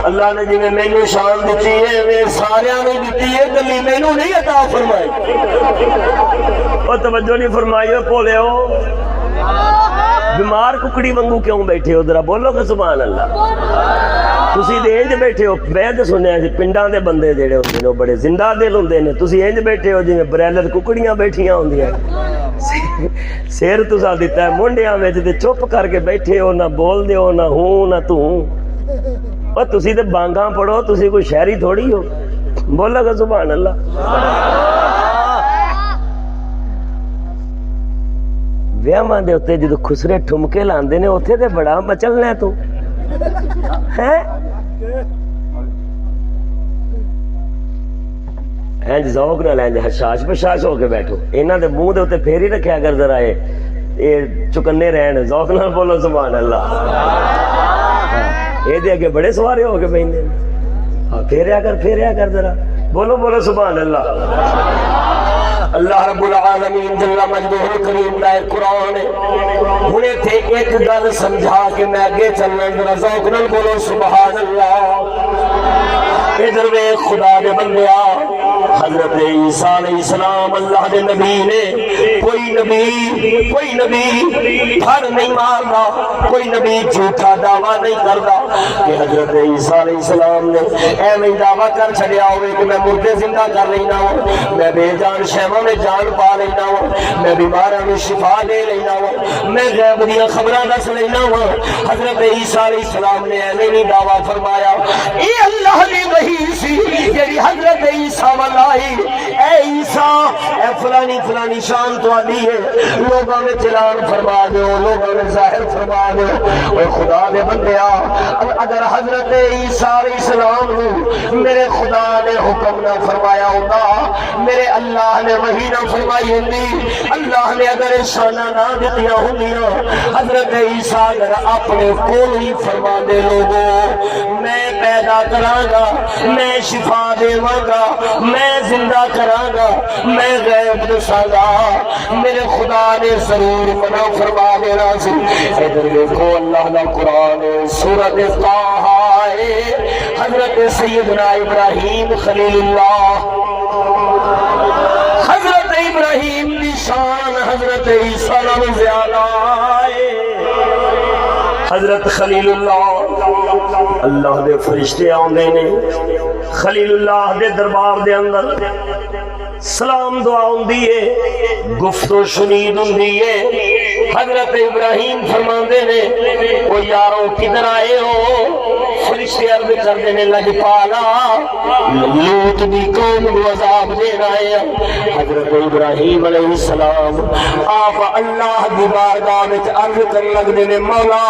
Speaker 1: اللہ نے جویں مینوں شان دتی ہے میں ساریاں نوں دتی ہے, کلی مینوں نہیں عطا فرمائی. او توجہ نہیں فرمائی ہو بولے ہو. بیمار ککڑی وانگو کیوں بیٹھے ہو؟ ذرا بولو کہ سبحان اللہ. تسی تے انج بیٹھے ہو, میں تے سنیا سی پنڈاں دے بندے جڑے ہوندے نے بڑے زندہ دل ہوندے نے, تسی انج بیٹھے ہو جویں برائلر ککڑیاں بیٹھیاں ہوندیاں. سیر تساں دتا ہے منڈیاں وچ تے چپ کر کے بیٹھے ہو, نہ بول دیو نہ ہوں نہ توں. او تسی تے بانگاں پڑھو, تسی کوئی شہری تھوڑی ہو. بولو کہ سبحان اللہ. ویاواں دے اوتے جدوں خسرے ٹھمکے لاندے نے اوتھے تے بڑا مچلنا تو ہے. اینج ذوق نال اینج حشاش بشاش ہو کے بیٹھو, انہاں دے منہ دے اوتے پھیر ہی رکھیا اگر ذرا اے چکنے رہن. ذوق نال بولو سبحان اللہ. اے دے اگے بڑے سوارے ہو کے بیٹھے نے, ہاں پھیریا کر ذرا. بولو بولو سبحان اللہ. اللہ رب العالمین جل مجدہ الکریم دا قرآن ہے. ہنے تھے ایک گل سمجھا کے میں آگے چلنا, ذرا ذوق نال بولو سبحان اللہ. ادھر وے خدا دے بندیا, حضرت عیسیٰ علیہ السلام اللہ دے نبی نے. کوئی نبی پھڑ نہیں مارنا, کوئی نبی جھوٹا دعویٰ نہیں کرتا کہ حضرت عیسیٰ علیہ السلام نے ایویں دعویٰ کر چھڑیا ہوئے کہ میں مردے زندہ کر لینا ہوں, میں بے جان شہواں میں جان پا لینا ہوں, میں بیماراں میں شفا دے لینا ہوں, میں غیب دیاں خبراں دس لینا ہوں. حضرت عیسیٰ علیہ السلام نے ایویں نہیں دعویٰ فرمایا. یہ اللہ دی وحی سی جڑی حضرت عیسیٰ والا اے عیسیٰ اے فلانی شان تو آدھی ہے, لوگوں میں اعلان فرما دو, لوگوں میں ظاہر فرما دو. اے خدا دے بندیا, اگر حضرت عیسیٰ علیہ السلام میرے خدا نے حکم نہ فرمایا ہوتا, میرے اللہ نے وہی نہ فرمائی ہوندی، اللہ نے اگر شانہ نہ دتیاں ہوندیاں، حضرت عیسیٰ اگر اپنے کول ہی فرما دے لوگوں میں پیدا کراں گا، میں شفا دیواں گا، میں زندہ کراں گا، میں غیب دساں گا، میرے خدا نے ضرور منع فرما دینا سی۔ ادھر دیکھو اللہ دا قرآن سورۃ طٰہٰ حضرت سیدنا ابراہیم خلیل اللہ، حضرت ابراہیم دی شان حضرت عیسیٰ نالوں زیادہ ہے۔ حضرت خلیل اللہ، اللہ دے فرشتے آندے نے خلیل اللہ دے دربار دے اندر، سلام دعا ہوندی ہے، گفتگو شنید ہوندی ہے۔ حضرت ابراہیم فرماندے نے او یارو کدھر آئے ہو؟ فرشتے عرض کردے نے لجپالا لوط دی قوم کو عذاب دینا ہے۔ حضرت ابراہیم علیہ السلام آپ اللہ دی بارگاہ وچ عرض کرن لگدے نے مولا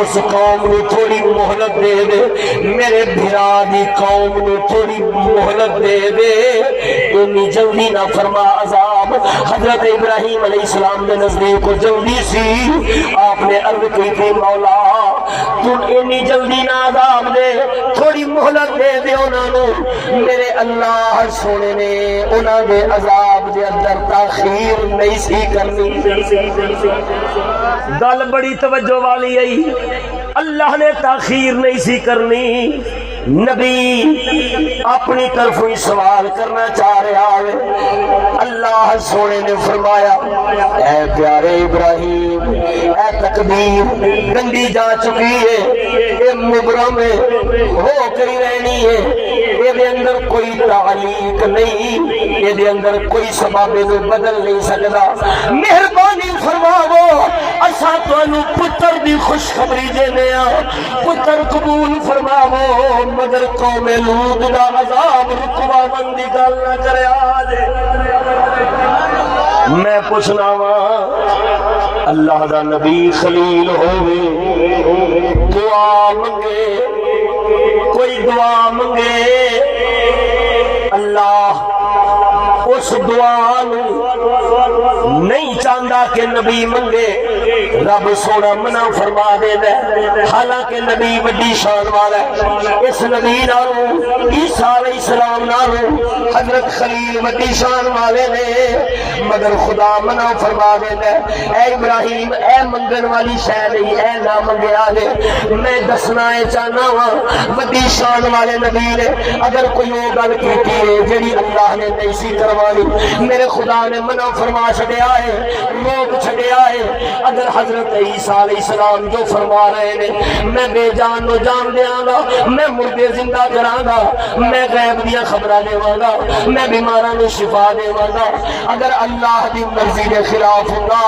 Speaker 1: اس قوم نو تھوڑی مہلت دے دے، میرے بھرا دی قوم نو تھوڑی مہلت دے دے، اتنی جلدی نہ فرما عذاب۔ حضرت ابراہیم علیہ السلام دے نزدیک کو جلدی سی، آپ نے عرض کی تھی مولا تو اتنی جلدی نہ عذاب دے، تھوڑی مہلت دے دے انہاں نو۔ میرے اللہ سونے نے انہاں دے عذاب دے اندر تاخیر نہیں سی کرنی۔ گل بڑی توجہ والی ہے، اللہ نے تاخیر نہیں سی کرنی۔ نبی اپنی طرف ہی سوال کرنا چاہ رہا ہے، اللہ سونے نے فرمایا اے پیارے ابراہیم اے تقدیر گندی جا چکی ہے، یہ مبرم ہو کر رہنی ہے، یہ اندر کوئی تعلیق نہیں، یہ اندر کوئی سبب بدل نہیں سکتا۔ مہربانی فرماو اساں تانوں پتر دی خوشخبری دینے ہاں، پتر قبول فرماو، مگر قوم لوط دا عذاب رکوا من دی گل نہ کرے آجے۔ میں پوچھنا وا اللہ دا نبی خلیل ہوئے دعا منگے، کوئی دعا منگے، اللہ اس دعا نہیں چاہتا کہ نبی منگے، رب سونا منع فرما دے دے، حالانکہ نبی بڑی شان والا ہے۔ اس نبی نالوں عیسیٰ علیہ السلام نالوں حضرت خلیل بڑی شان والے نے، مگر خدا منع فرما دے دے اے ابراہیم اے منگن والی شے نہیں، اے نہ منگیا دے۔ میں دسنا ہے چاہنا وا بڑی شان والے نبی نے اگر کوئی وہ گل کیتی ہے جڑی اللہ نے نہیں سی کروانی، میرے خدا نے منع فرما چھڈیا ہے، روک چھڈیا ہے۔ اگر حضرت عیسیٰ علیہ السلام جو فرما رہے ہیں میں بے جان نو جان دیاں گا، میں مردے زندہ کراں گا، میں غیب دیاں خبراں دیواں گا، میں بیماراں نو شفا دیواں گا، اگر اللہ دی مرضی دے خلاف ہوگا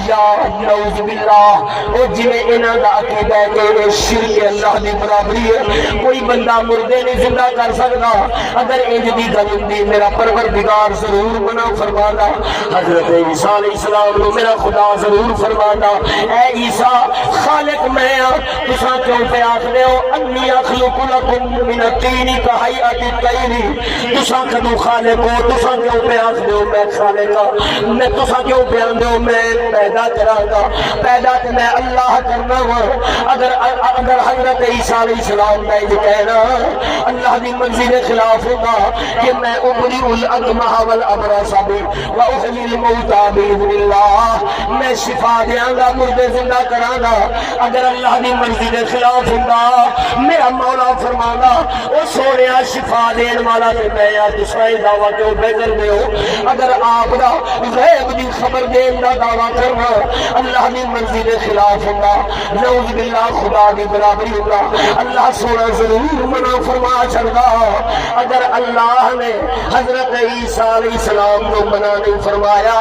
Speaker 1: یا نعوذ باللہ او جویں انہاں دا عقیدہ ہے کہ شرک اللہ دی برابری ہے، کوئی بندہ مردے نہیں زندہ کر سکتا، اگر انج دی گل ہوندی میرا پروردگار ضرور منع فرماتا، حضرت عیسیٰ علیہ السلام نو میرا خدا ضرور فرماتا اے عیسیٰ خالق میں ہاں، تساں کیوں پہ آکھدے ہو انی اخلق لکم من الطین کہیئۃ الطیر، تساں کدوں خالق ہو، تساں کیوں پہ آکھدے ہو میں خالق ہاں، میں تساں کیوں پہ آندے ہو میں پیدا کراں گا، پیدا تے میں اللہ کرنا ہوں۔ اگر حضرت عیسیٰ علیہ السلام کا یہ کہنا اللہ دی مرضی کے خلاف ہوگا کہ میں ابری الاکمہ والابرص واحیی الموتى باذن اللہ، میں شفا دیاں گا مردے زندہ کراں گا، اگر اللہ دی مرضی کے خلاف ہوگا میرا مولا فرمانا او سونیا شفا دین والا تے میں یا تساں دعویٰ کیوں بے کردے ہو؟ اگر آپ دا غیب دی خبر دین دا دعویٰ کرنا اللہ دی مرضی کے خلاف ہوگا، نعوذ باللہ خدا دی برابری ہوگا، اللہ سونا ضرور منع فرما چھڑا۔ اگر اللہ نے حضرت عیسیٰ علیہ السلام کو منع نہیں فرمایا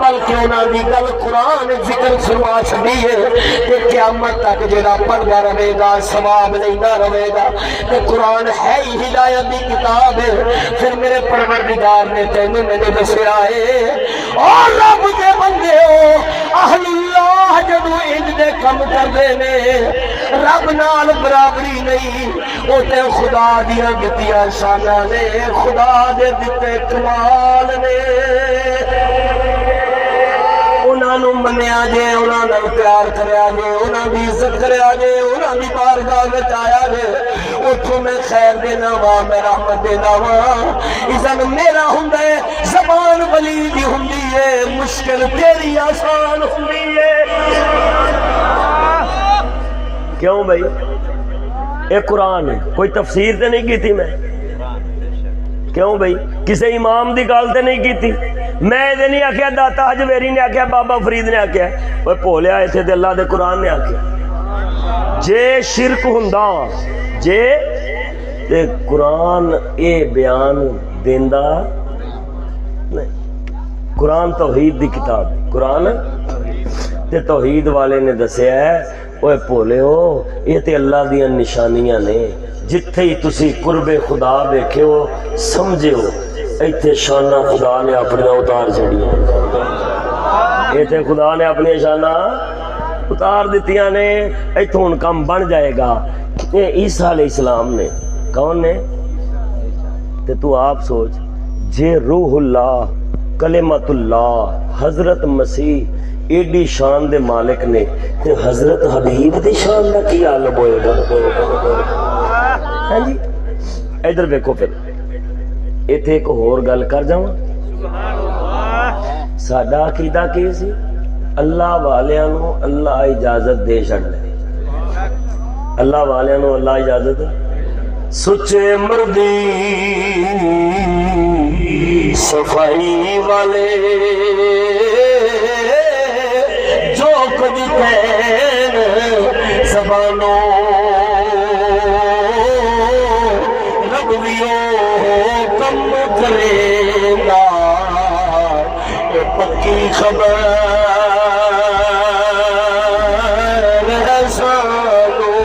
Speaker 1: بلکہ انہاں دی گل قرآن ذکر فرما چھڑی ہے کہ قیامت تک جڑا پڑھدا رہے گا ثواب لینا رہے گا، کہ قرآن ہے ہی ہدایت دی کتاب ہے۔ پھر میرے پروردگار نے تینوں میں نے دسیا ہے اور رب دے بندے ہو اہل اللہ
Speaker 4: اللہ جدو انج دے کم کردے نے رب نال برابری نہیں، او تے خدا دیاں دتیاں شاناں نے، خدا دے دتے کمال نے۔ انہاں نوں منیا جے، انہاں نال پیار کریا جے، انہاں دی عزت کریا جے، انہاں دی بارگاہ وچ آیا جے، اتھوں میں خیر دینا وا، میں رحمت دینا وا۔ اذن میرا ہوندا ہے زبان ولی دی ہوندی ہے، مشکل تیری آسان ہوندی ہے۔
Speaker 1: کیوں بھائی؟ یہ قرآن ہے، کوئی تفسیر تے نہیں کی تھی میں؟ کیوں بھائی؟ کسی امام دی گل تے نہیں کی تھی؟ میں یہ نہیں آخیا داتا حجویری نے آخیا، بابا فرید نے آخیا، وہ بھولیا اتنے تے اللہ دے قرآن نے آخیا۔ جے شرک ہوندا جے تے قرآن اے بیان دیندا نہیں۔ قرآن توحید دی کتاب ہے، قرآن تے توحید والے نے دسیا ہے اوے بھولے ہو یہ تے اللہ دیاں نشانیاں نے، جتھے ہی تسی قرب خدا دیکھے ہو سمجھے ہو ایتھے شانہ خدا نے اپنی اتار چڑھیاں، ایتھے خدا نے اپنی شانہ اتار دیتیاں نے، ایتھوں ان کام بن جائے گا۔ یہ عیسیٰ علیہ السلام نے، کون نے؟ تے تو آپ سوچ، جے روح اللہ کلمت اللہ حضرت مسیح ایڈی شان دے مالک نے، تے حضرت حبیب دی شان دا کی عالم ہوئے گا؟ ہاں جی ادھر دیکھو، پھر ایتھے ایک اور گل کر جاواں۔ ساڈا عقیدہ کی سی؟ اللہ والیاں نو اللہ اجازت دے چھڑنا، اللہ والیاں نو اللہ اجازت،
Speaker 4: سچے مردی صفائی والے جو کدی کہن زبانوں رب ویو کم کرے گا، اے پکی خبر ہے سانوں۔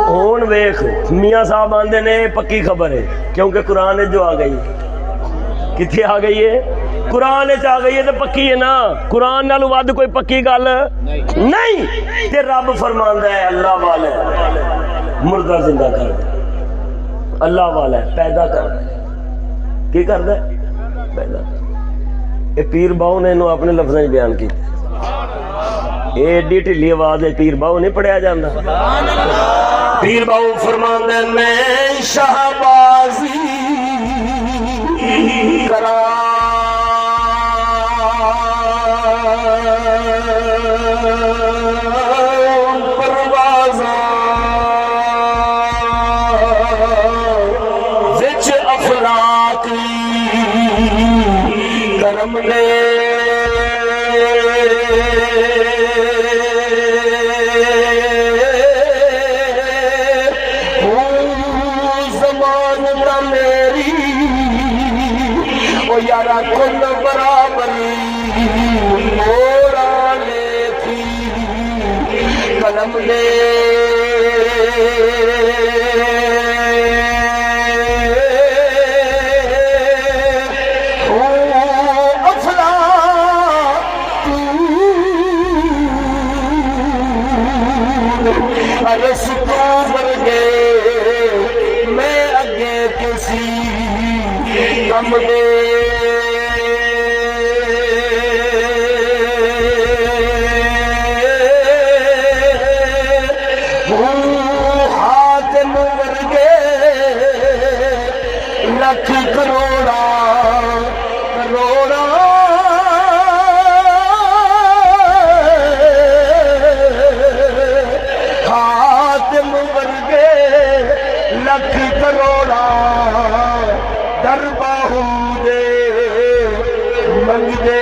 Speaker 1: ہون ویکھ میاں صاحب آندے نے پکی خبر ہے، کیونکہ قرآن جو آ گئی، کتھے آ گئی ہے؟ قرآن آ گئی ہے تو پکی ہے نا، قرآن نال ود کوئی پکی گل نہیں۔ تے رب فرماندا ہے اللہ والا مردہ زندہ کر دے، اللہ والا پیدا کر دے، کی کردا ہے؟ پیدا کر۔ یہ پیر باؤ نے انہوں اپنے لفظوں میں بیان کیا، یہ ایڈی ٹھلی آواز ہے، پیر باؤ نہیں پڑھیا جاندہ۔
Speaker 4: پیر باؤ فرماندے میں شہبازی کرا پروازاں وچ افلاکی کرم دے یارا کل برابری مورا لیتی قلم دے افلا رس کو ورگے میں اگے کسی کم دے حاتم ورگے لکھ کروڑا کروڑا حاتم ورگے لکھ کروڑا در باہو دے منگ دے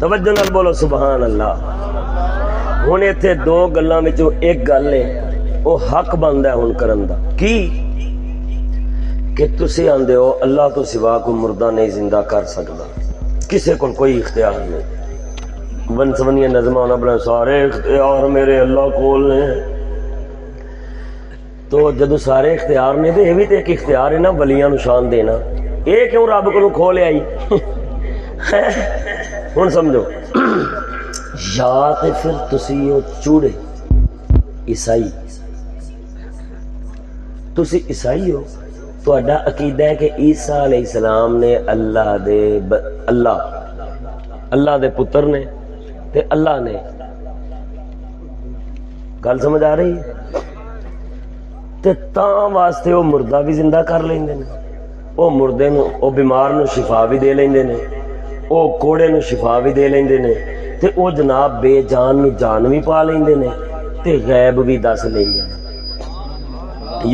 Speaker 1: توجہ نال بولو سبحان اللہ. ہن ایتھے دو گلاں وچوں ایک گل ہے او حق بندا ہے ہن کرن دا کی کہ تسی آندے ہو اللہ تو سوا کوئی مردہ نہیں زندہ کر سکدا, کسے کول کوئی اختیار نہیں. بنسونیاں نظماں نہ بنا سارے اختیار میرے اللہ کول نے. تو جدو سارے اختیار نے تے یہ بھی تے ایک اختیار ہے نا ولیاں نو شان دینا. اے کیوں رب کو کھو لے آئی؟ ہن سمجھو, یا تے پھر تسی او چوڑے عیسائی, تسی عیسائی ہو, تہاڈا عقیدہ ہے کہ عیسیٰ علیہ السلام نے اللہ دے پتر نے تے اللہ نے. گل سمجھ آ رہی ہے؟ تے تاں واسطے وہ مردہ بھی زندہ کر لیندے نے, وہ مردے نو, وہ بیمار نو شفا بھی دے لیندے نے, وہ کوڑے نو شفا بھی دے لیندے نے, تے وہ جناب بے جان نو جان بھی پا لیندے نے, تے غیب بھی دس لیندے نے.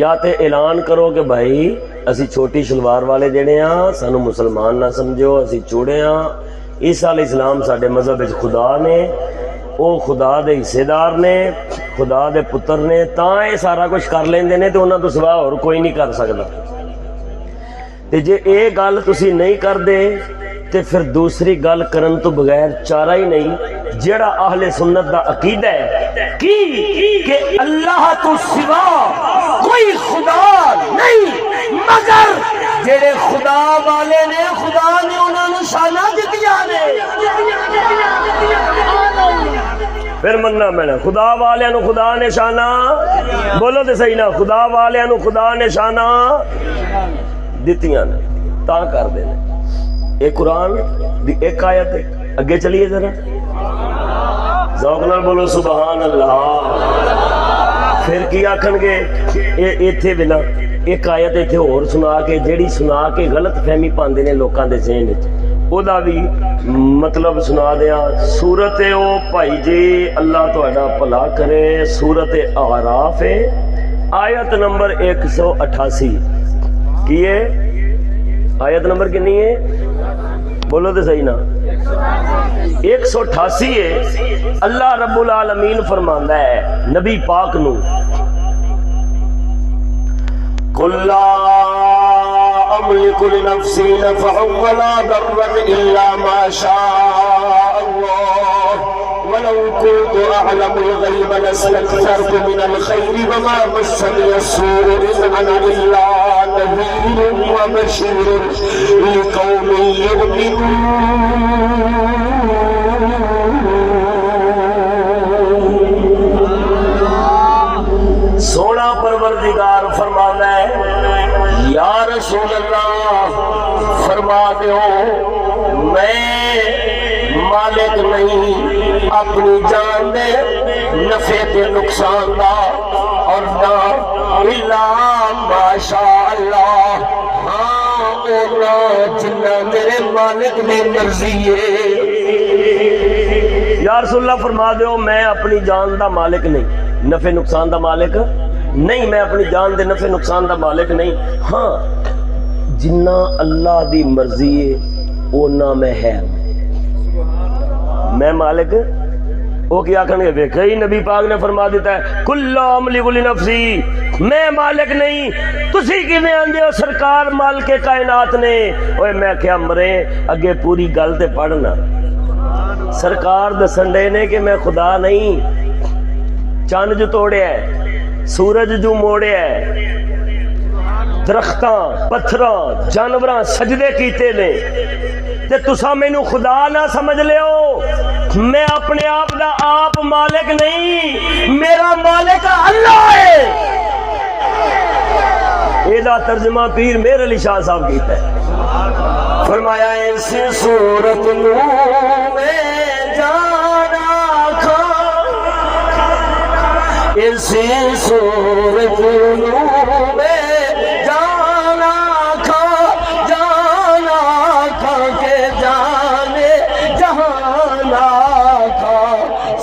Speaker 1: یا تے اعلان کرو کہ بھائی اسی چھوٹی شلوار والے جڑے ہاں سانو مسلمان نہ سمجھو, اسی چوڑے ہاں, عیسیٰ علیہ السلام ساڈے مذہب وچ خدا نے, او خدا دے حصے دار نے, خدا دے پتر نے, تاں اے سارا کچھ کر لیندے نے تے انہاں تو سوا اور کوئی نہیں کر سکدا. تے جے اے گل تسی نہیں کردے تے پھر دوسری گل کرن تو بغیر چارہ ہی نہیں. جیڑا اہل سنت دا عقیدہ ہے کہ اللہ تو سوا کوئی خدا نہیں, مگر جڑے خدا والے نے خدا نے انہاں نوں شاناں دتیاں نے. پھر مننا میں نے خدا والے نو خدا نے شاناں, بولو تے صحیح نا, خدا والے نو خدا نے شاناں دتیاں نے, تاں کر دے نے. اے قرآن دی ایک آیت ہے, اگے چلیے ذرا ذوق نال بولو سبحان اللہ. پھر کی آکھن گے ایتھے بنا ایک آیت ایتھے اور سنا کے, جیڑی سنا کے غلط فہمی پاندے نے لوکاں دے ذہن وچ, او دا بھی مطلب سنا دیاں. سورت او بھائی جی اللہ تہاڈا بھلا کرے, سورت اعراف ہے, آیت نمبر 188. کی ہے آیت نمبر کنی ہے؟ بولو تو صحیح نا, 188 ہے. اللہ رب العالمین فرماندا ہے نبی پاک نو, قل لا املک لنفسی نفعا ولا ضرا الا ما شاء اللہ ولو كنت اعلم الغیب لاستكثرت من الخیر وما مسنی السوء ان انا الا نذیر وبشیر لقوم یؤمنون. سونا پروردگار فرماتا ہے یا رسول اللہ فرما دیو میں مالک نہیں اپنی جان دے نفع تے نقصان دا, اور نہ الا ماشاء اللہ, ہاں اونا جنہ میرے مالک نے مرضی ہے. یا رسول اللہ فرما دیو میں اپنی جان دا مالک نہیں, نفع نقصان دا مالک نہیں, میں اپنی جان دے نفع نقصان دا مالک نہیں, ہاں جنہ اللہ دی مرضی ہے اونا میں ہے, میں مالک. وہ کیا کہنے گے کئی نبی پاک نے فرما دیتا ہے کل املک لنفسی, میں مالک نہیں, تسی کیویں آندے ہو سرکار مالک کائنات نے. اوے میں کیا مرے اگے پوری گل تے پڑھنا. سرکار دسن دے نے کہ میں خدا نہیں, چاند جو توڑیا ہے, سورج جو موڑیا ہے, درختاں پتھراں جانوراں سجدے کیتے نے, تے تساں مینوں خدا نہ سمجھ لیو. میں اپنے آپ دا آپ مالک نہیں, میرا مالک اللہ ہے. یہ ترجمہ پیر میر علی شاہ صاحب کیتا ہے. فرمایا ایسی صورت میں جانا کھا, اسی صورت میں جانا کھا, جانا کھا کے جانے جہانا کھا,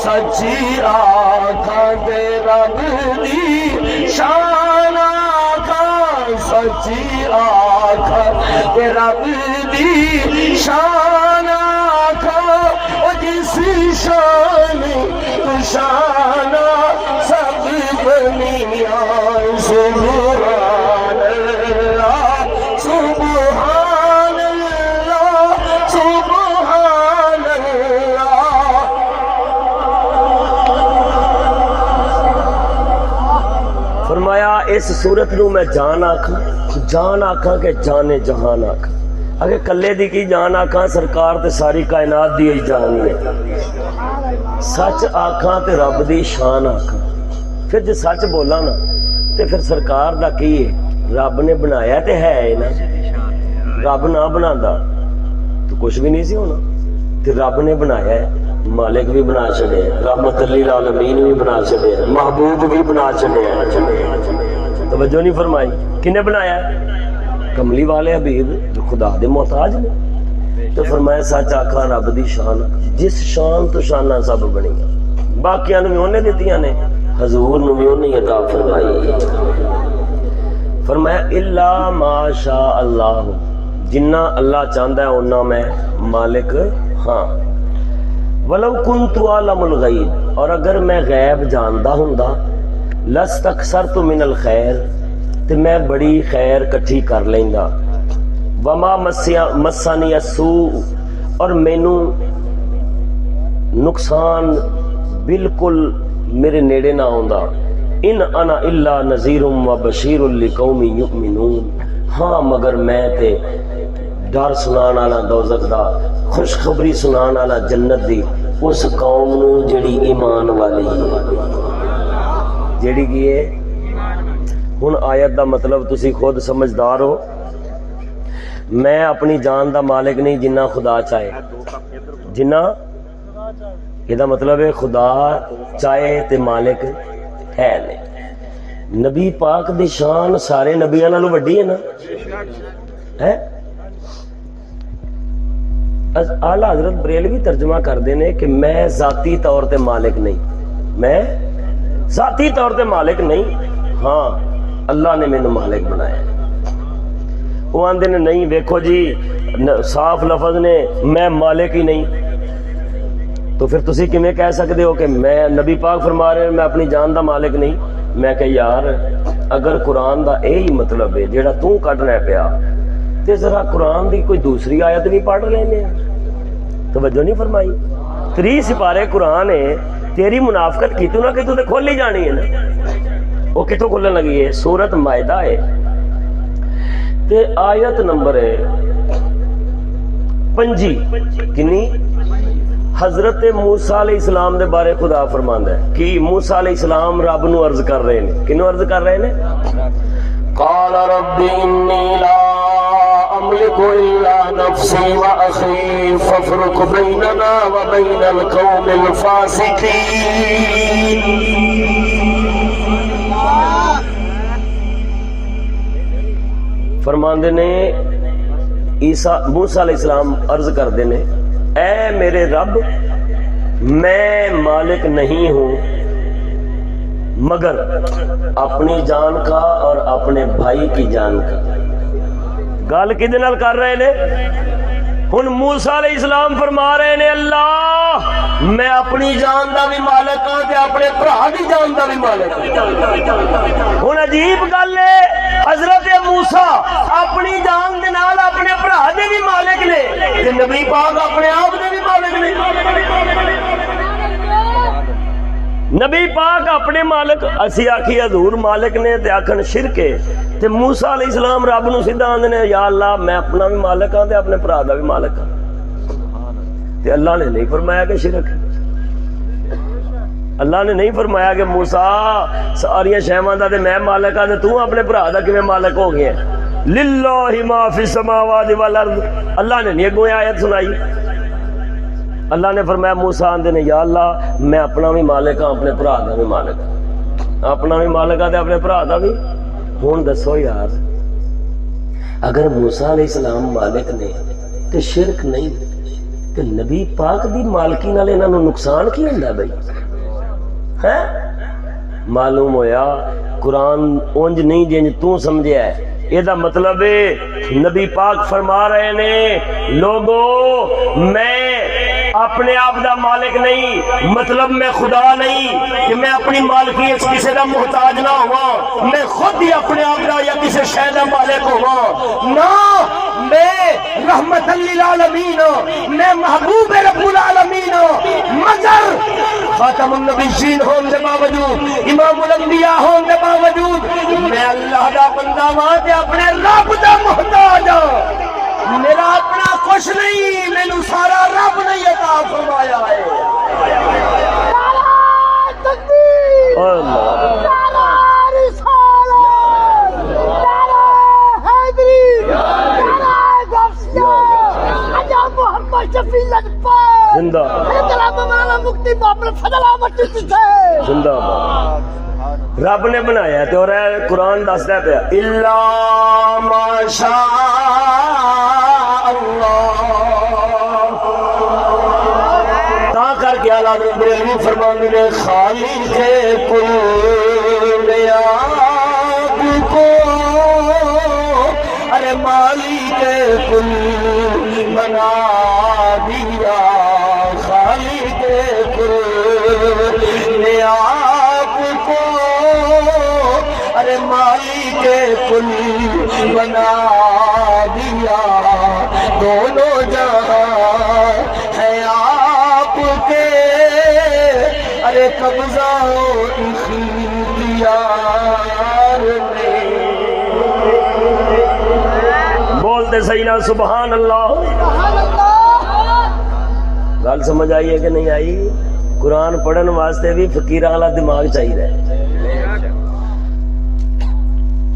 Speaker 1: سچی آنکھاں دے رب دی شان آنکھاں, سچی آنکھاں دے رب
Speaker 4: دی شان آکھا او جس شان تو شان سب بنیاں سبحان اللہ سبحان اللہ سبحان اللہ.
Speaker 1: فرمایا اس صورت نو میں جان آکھاں کہ جانے جہان آکھاں. اگر کلے دی کی جان آکھاں سرکار تے ساری کائنات دی جان نے. سچ آکھاں تے رب دی شان آکھاں. پھر جے سچ بولا نا تے پھر سرکار دا کی ہے؟ رب نے بنایا تے ہے نا. رب نہ بنادا تو کچھ بھی نہیں سی ہونا. تے رب نے بنایا ہے. مالک بھی بنا چھڑے ہیں, رحمت للعالمین بھی بنا چھڑے ہیں, محبوب بھی بنا چھڑے ہیں. توجہ نہیں فرمائی. کنے بنایا ہے؟ کملی والے حبیب جو خدا دے محتاج نے. تو فرمایا سچ آکھاں رب دی شان, جس شان تو شاناں سب بنیاں. باقیاں نوں بھی اونے دتیاں نے, حضور نوں بھی اونے عطا فرمائی. فرمایا الا ما شاء اللہ, جنہ اللہ چاہندا ہے اونا میں مالک ہاں. ولو کنت عالم الغیب, اور اگر میں غیب جاندا ہوندا, لستکثرت من الخیر, تے میں بڑی خیر کٹھی کر لیندا. وما مسانی السوء, اور مینوں نقصان بالکل میرے نیڑے نہ آوندا. ان انا الا نذیر و بشیر لقوم یؤمنون, ہاں مگر میں تے ڈر سنان والا دوزخ دا, خوشخبری سنان والا جنت دی اس قوم نو جڑی ایمان والی ہے. جڑی کی ہے ہن آیت دا مطلب تسی خود سمجھدار ہو. میں اپنی جان دا مالک نہیں جنہ خدا چاہے. جنہ یہ مطلب ہے خدا چاہے تے مالک ہے نہیں. نبی پاک دی شان سارے نبیاں نالوں وڈی ہے نا. ہے اعلی حضرت بریلوی ترجمہ کردے نے کہ میں ذاتی طور تے مالک نہیں, میں ذاتی طور تے مالک نہیں, ہاں اللہ نے مینوں مالک بنایا. وہ آندے نے نہیں دیکھو جی صاف لفظ نے میں مالک ہی نہیں, تو پھر تسی کیویں کہہ سکدے ہو کہ میں نبی پاک فرما رہے ہیں میں اپنی جان دا مالک نہیں. میں کہ یار اگر قرآن دا یہی مطلب ہے جیڑا تو کڈنا پیا تے ذرا قرآن دی کوئی دوسری آیت بھی پڑھ لینے. توجہ نہیں فرمائی. 3 سپارے قرآن ہے, تیری منافقت کیتو نہ کیتو تے کھول ہی جانی ہے نا. وہ کتوں کھولن لگی ہے؟ سورت مائدہ ہے تے آیت نمبر ہے 5. کنی؟ حضرت موسیٰ علیہ السلام دے بارے خدا فرماندا ہے کہ موسیٰ علیہ السلام رب نو عرض کر رہے ہیں. کنوں عرض کر رہے ہیں؟
Speaker 4: قال رب انی لا املک الا نفسی واخی فافرق بیننا وبین القوم الفاسقین.
Speaker 1: فرماندے نے موسیٰ علیہ السلام عرض کردے نے اے میرے رب میں مالک نہیں ہوں مگر اپنی جان کا اور اپنے بھائی کی جان کا. گل کدے نال کر رہے نے؟ ہن موسیٰ علیہ السلام فرما رہے نے اللہ میں اپنی جان دا بھی مالک ہاں تے اپنے بھرا دی جان دا بھی مالک ہوں. ہن عجیب گل ہے حضرت موسیٰ اپنی جان دے نال اپنے بھرا دے بھی مالک نے تے نبی پاک اپنے آپ دے بھی مالک نے. نبی پاک اپنے مالک اسی آکھی حضور مالک نے تے آکھن شرک ہے تے موسیٰ علیہ السلام رب نو سیدھا آندے نے یا اللہ میں اپنا بھی مالک ہاں تے اپنے بھرا دا بھی مالک ہاں. تے اللہ نے نہیں فرمایا کہ شرک ہے. اللہ نے نہیں فرمایا کہ موسیٰ ساری شیواں دا تے میں مالک ہاں تے تو اپنے بھرا دا کیویں مالک ہو گیا. للہ ما فی السماوات والارض. اللہ نے نہیں اگوں آیت سنائی. اللہ نے فرمایا موسیٰ آندے نے یا اللہ میں اپنا بھی مالک ہاں اپنے بھرا دا بھی مالک ہاں, اپنا بھی مالک ہاں تے اپنے بھرا دا بھی. ہن دسو یار اگر موسیٰ علیہ السلام مالک نے تے شرک نہیں تے نبی پاک دی مالکی نال انہاں نوں نقصان کی ہوندا بھائی؟ ہے معلوم ہویا قرآن اونج نہیں جنج تو سمجھیا ہے. یہ دا مطلب ہے نبی پاک فرما رہے نے لوگوں میں اپنے آپ دا مالک نہیں، مطلب میں خدا نہیں کہ میں اپنی مالکیت کسی دا محتاج نہ ہوا، میں خود ہی اپنے آپ دا یا کسی شے دا مالک ہوا، نہ میں رحمت للعالمین، میں محبوب رب العالمین، مگر خاتم النبیین ہون دے باوجود، امام الانبیاء ہون دے باوجود میں اللہ دا بندہ ہاں تے اپنے رب دا محتاج ہاں، میرا اپنا کچھ نہیں، مینوں سارا رب نے عطا فرمایا ہے۔
Speaker 2: نعرہ تکبیر، نعرہ رسالت، نعرہ حیدری، نعرہ غوثیہ، آجا محمد شفیع لجپال،
Speaker 1: زندہ
Speaker 2: حضرت مولانا مفتی محمد فضل احمد چشتی سے
Speaker 1: زندہ باد۔ رب نے بنایا تے اور قرآن دسدا پیا الا ما شاء اللہ، تا کر کے اعلیٰ بریلوی فرماندے نے خالق کل آپ کو ارے مالک کل بنا دیا، خالق کل آپ کو ارے مالک کل بنا دیا، دونوں جہاں ہے آپ کے ارے قبضہ اختیار میں۔ بولتے صحیح نا سبحان اللہ۔
Speaker 2: سبحان اللہ۔
Speaker 1: گل سمجھ آئی ہے کہ نہیں آئی؟ قرآن پڑھن واسطے بھی فقیراں والا دماغ چاہیے۔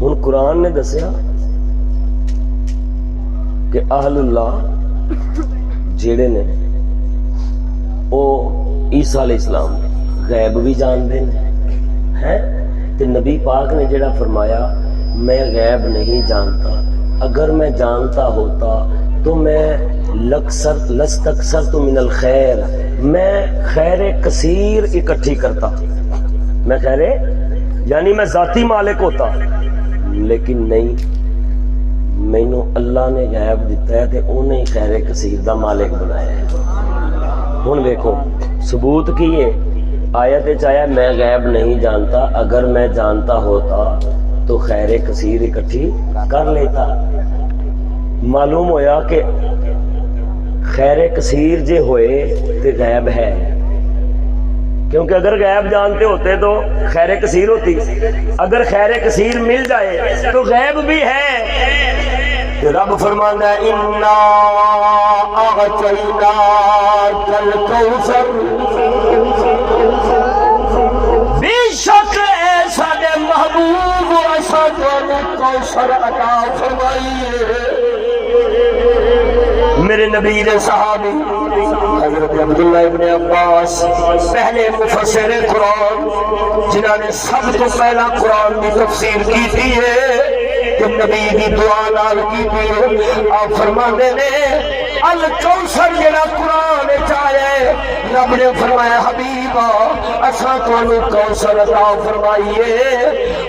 Speaker 1: ہن قرآن نے دسیا کہ اہل اللہ جیڑے نے او عیسیٰ علیہ السلام غیب بھی جاندے ہیں تے نبی پاک نے جیڑا فرمایا میں غیب نہیں جانتا، اگر میں جانتا ہوتا تو میں لستکثرت من الخیر، میں خیر کثیر اکٹھی کرتا، میں خیر یعنی میں ذاتی مالک ہوتا، لیکن نہیں، مینوں اللہ نے غیب دیتا ہے تے انہیں خیر کثیر دا مالک بنایا ہے۔ ہن دیکھو ثبوت کی ہے، آیت وچ آیا میں غیب نہیں جانتا، اگر میں جانتا ہوتا تو خیر کثیر اکٹھی کر لیتا۔ معلوم ہویا کہ خیر کثیر جے ہوئے تے غیب ہے، کیونکہ اگر غیب جانتے ہوتے تو خیر کثیر ہوتی، اگر خیر کثیر مل جائے تو غیب بھی ہے۔ رب فرمانا ہے انا اعطیناک الکوثر، بے شک اے ساڈے محبوب اساں تانوں کوثر عطا فرمائیے۔ میرے نبی نے صحابی حضرت عبداللہ ابن عباس پہلے مفسر قرآن جنہوں نے سب تو پہلا قرآن کی تفسیر کی تھی ہے کہ نبی کی دعا نال کی تھی، آپ فرمانے نے الکوثر جڑا قرآن چاہے رب نے فرمایا حبیبا اساں تانوں کوثر عطا فرمائیے،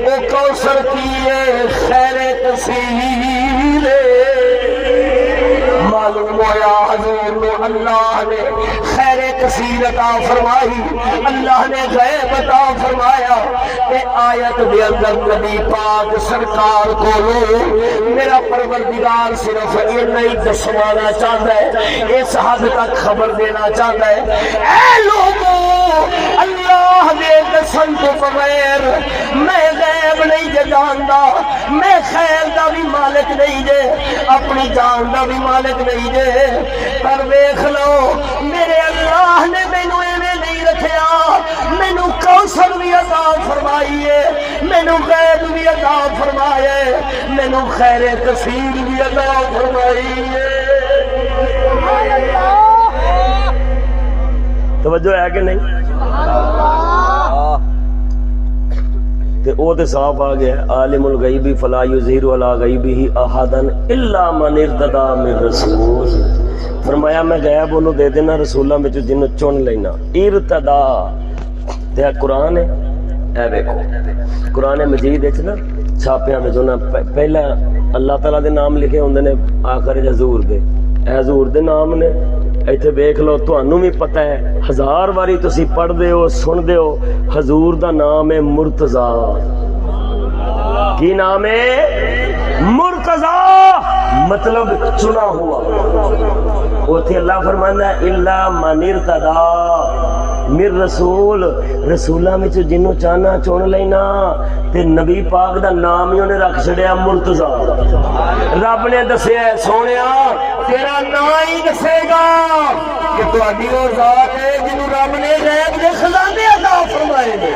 Speaker 1: وہ کوثر کی ہے خیر کثیر۔ معلوم ہوا حضور نے اللہ نے خیر کثیر عطا فرمائی، اللہ نے غیب عطا فرمایا کہ آیت دے اندر نبی پاک سرکار کو میرا پروردگار صرف اتنا ہی دسوانا چاہتا ہے، اس حد تک خبر دینا چاہتا ہے اے لوگوں اللہ دے دسن تو بغیر میں غیب نہیں جاندا، میں خیر دا بھی مالک نہیں جے، اپنی جان دا بھی مالک نہیں جے، پر ویکھ لو میرے اللہ نے مینوں ایویں نہیں رکھیا، مینوں کوثر بھی عطا فرمائیے، مینوں غیب بھی عطا فرمائے، مینوں خیر کثیر بھی عطا فرمائیے۔ توجہ ہے کہ نہیں؟ تے او تے صاف آ گیا عالم الغیب فلا یظہر علی غیبہ احدا الا من ارتضی من رسول، فرمایا میں غیب انہوں دے دینا رسولاں وچ جنوں چن لینا۔ ارتدا تے قرآن ہے، اے دیکھو قرآن مجید وچ نا چھاپیاں وچ انہاں پہلا اللہ تعالیٰ دے نام لکھے ہوندے نے آخر حضور دے، اے حضور دے نام نے ایتھے ویکھ لو، تانوں بھی پتہ ہے 1000 واری تسی پڑھ دے ہو سن دے ہو، حضور دا نام ہے مرتضی۔ کی نام ہے؟ مرتضی، مطلب چنا ہوا۔ اوتھے اللہ فرماندا ہے الا من ارتضی مر رسول، رسولاں وچ جنوں چاہنا چن لینا، تے نبی پاک دا نام ہی انہیں رکھ چھڑیا مرتضی۔ رب نے دسیا سونیا تیرا نام ہی دسے گا کہ تہاڈی وہ ذات ہے جنوں رب نے غیب دے خزانے عطا فرمائے نے۔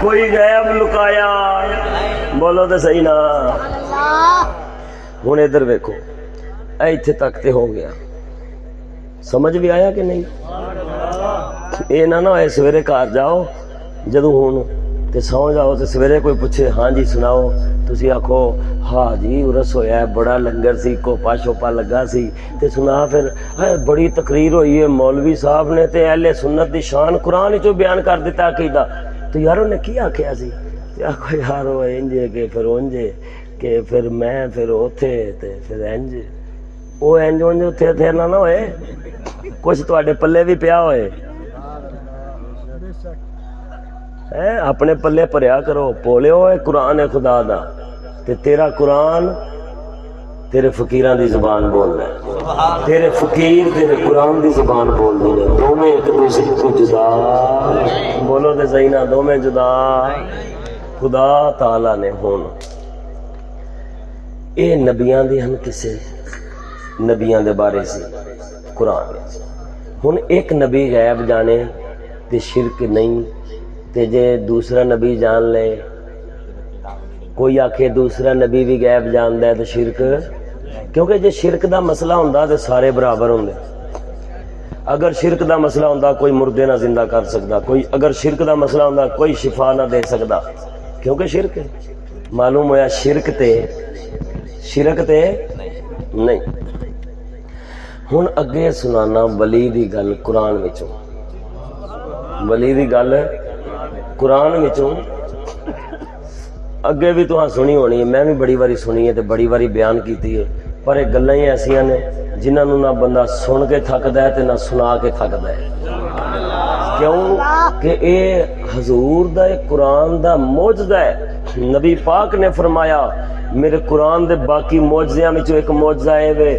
Speaker 1: کوئی غیب لکایا؟ بولو تے صحیح نا۔ ہن ادھر ویکھو، ایتھے تک تے ہو گیا، سمجھ بھی آیا کہ نہیں؟ اے نہ ہوئے سویرے گھر جاؤ جدوں ہون تے سو جاؤ تے سویرے کوئی پوچھے ہاں جی سناؤ، تسی آکھو ہاں جی عرس ہویا ہے، بڑا لنگر سی، کوپا شوپا لگا سی، تے سنا پھر بڑی تقریر ہوئی ہے، مولوی صاحب نے تے اہل سنت دی شان قرآن وچوں بیان کر دیتا عقیدہ، تو یار انہیں کی آکھیا سی؟ تے آکھو یار وہ انجے کہ پھر اونجے کہ پھر میں پھر اوتھے تے پھر انج وہ انج اونج اوتھے تھے نہ ہوئے، کچھ تواڈے پلے بھی پیا ہوئے، اپنے پلے پریا کرو، پولے ہوئے قرآن ہے خدا دا، تے تیرا قرآن تیرے فقیران دی زبان بول رہا ہے، تیرے فقیر تیرے قرآن دی زبان بول رہے ہیں، دونوں ایک دوسرے کو جدا، بولو تے صحیح نہ، دونوں جدا خدا تعالی نے ہون۔ اے نبیاں دی ہن کسے نبیاں دے بارے سی قرآن ہن ایک نبی غیب جانے تے شرک نہیں، تے جے دوسرا نبی جان لے، کوئی آکھے دوسرا نبی بھی غیب جاندا ہے تو شرک، کیونکہ جے شرک دا مسئلہ ہوندا تے سارے برابر ہوندے، اگر شرک دا مسئلہ ہوندا کوئی مردے نہ زندہ کر سکدا، کوئی اگر شرک دا مسئلہ ہوندا کوئی شفا نہ دے سکدا، کیونکہ شرک ہے۔ معلوم ہویا شرک تے نہیں۔ ہن اگے سنانا ولی دی گل قرآن وچوں، ولی دی گل قرآن وچوں اگے بھی تہاں سنی ہونی ہے، میں بھی بڑی باری سنی ہے تے بڑی باری بیان کیتی ہے، پر یہ گلاں ہی ایسیاں نے جنہاں نوں نہ بندہ سن کے تھکدا ہے تے نہ سنا کے تھکدا ہے، کیوں کہ اے حضور دا قرآن دا معجزہ ہے۔ نبی پاک نے فرمایا میرے قرآن دے باقی معجزیاں وچوں ایک معجزہ ہے وے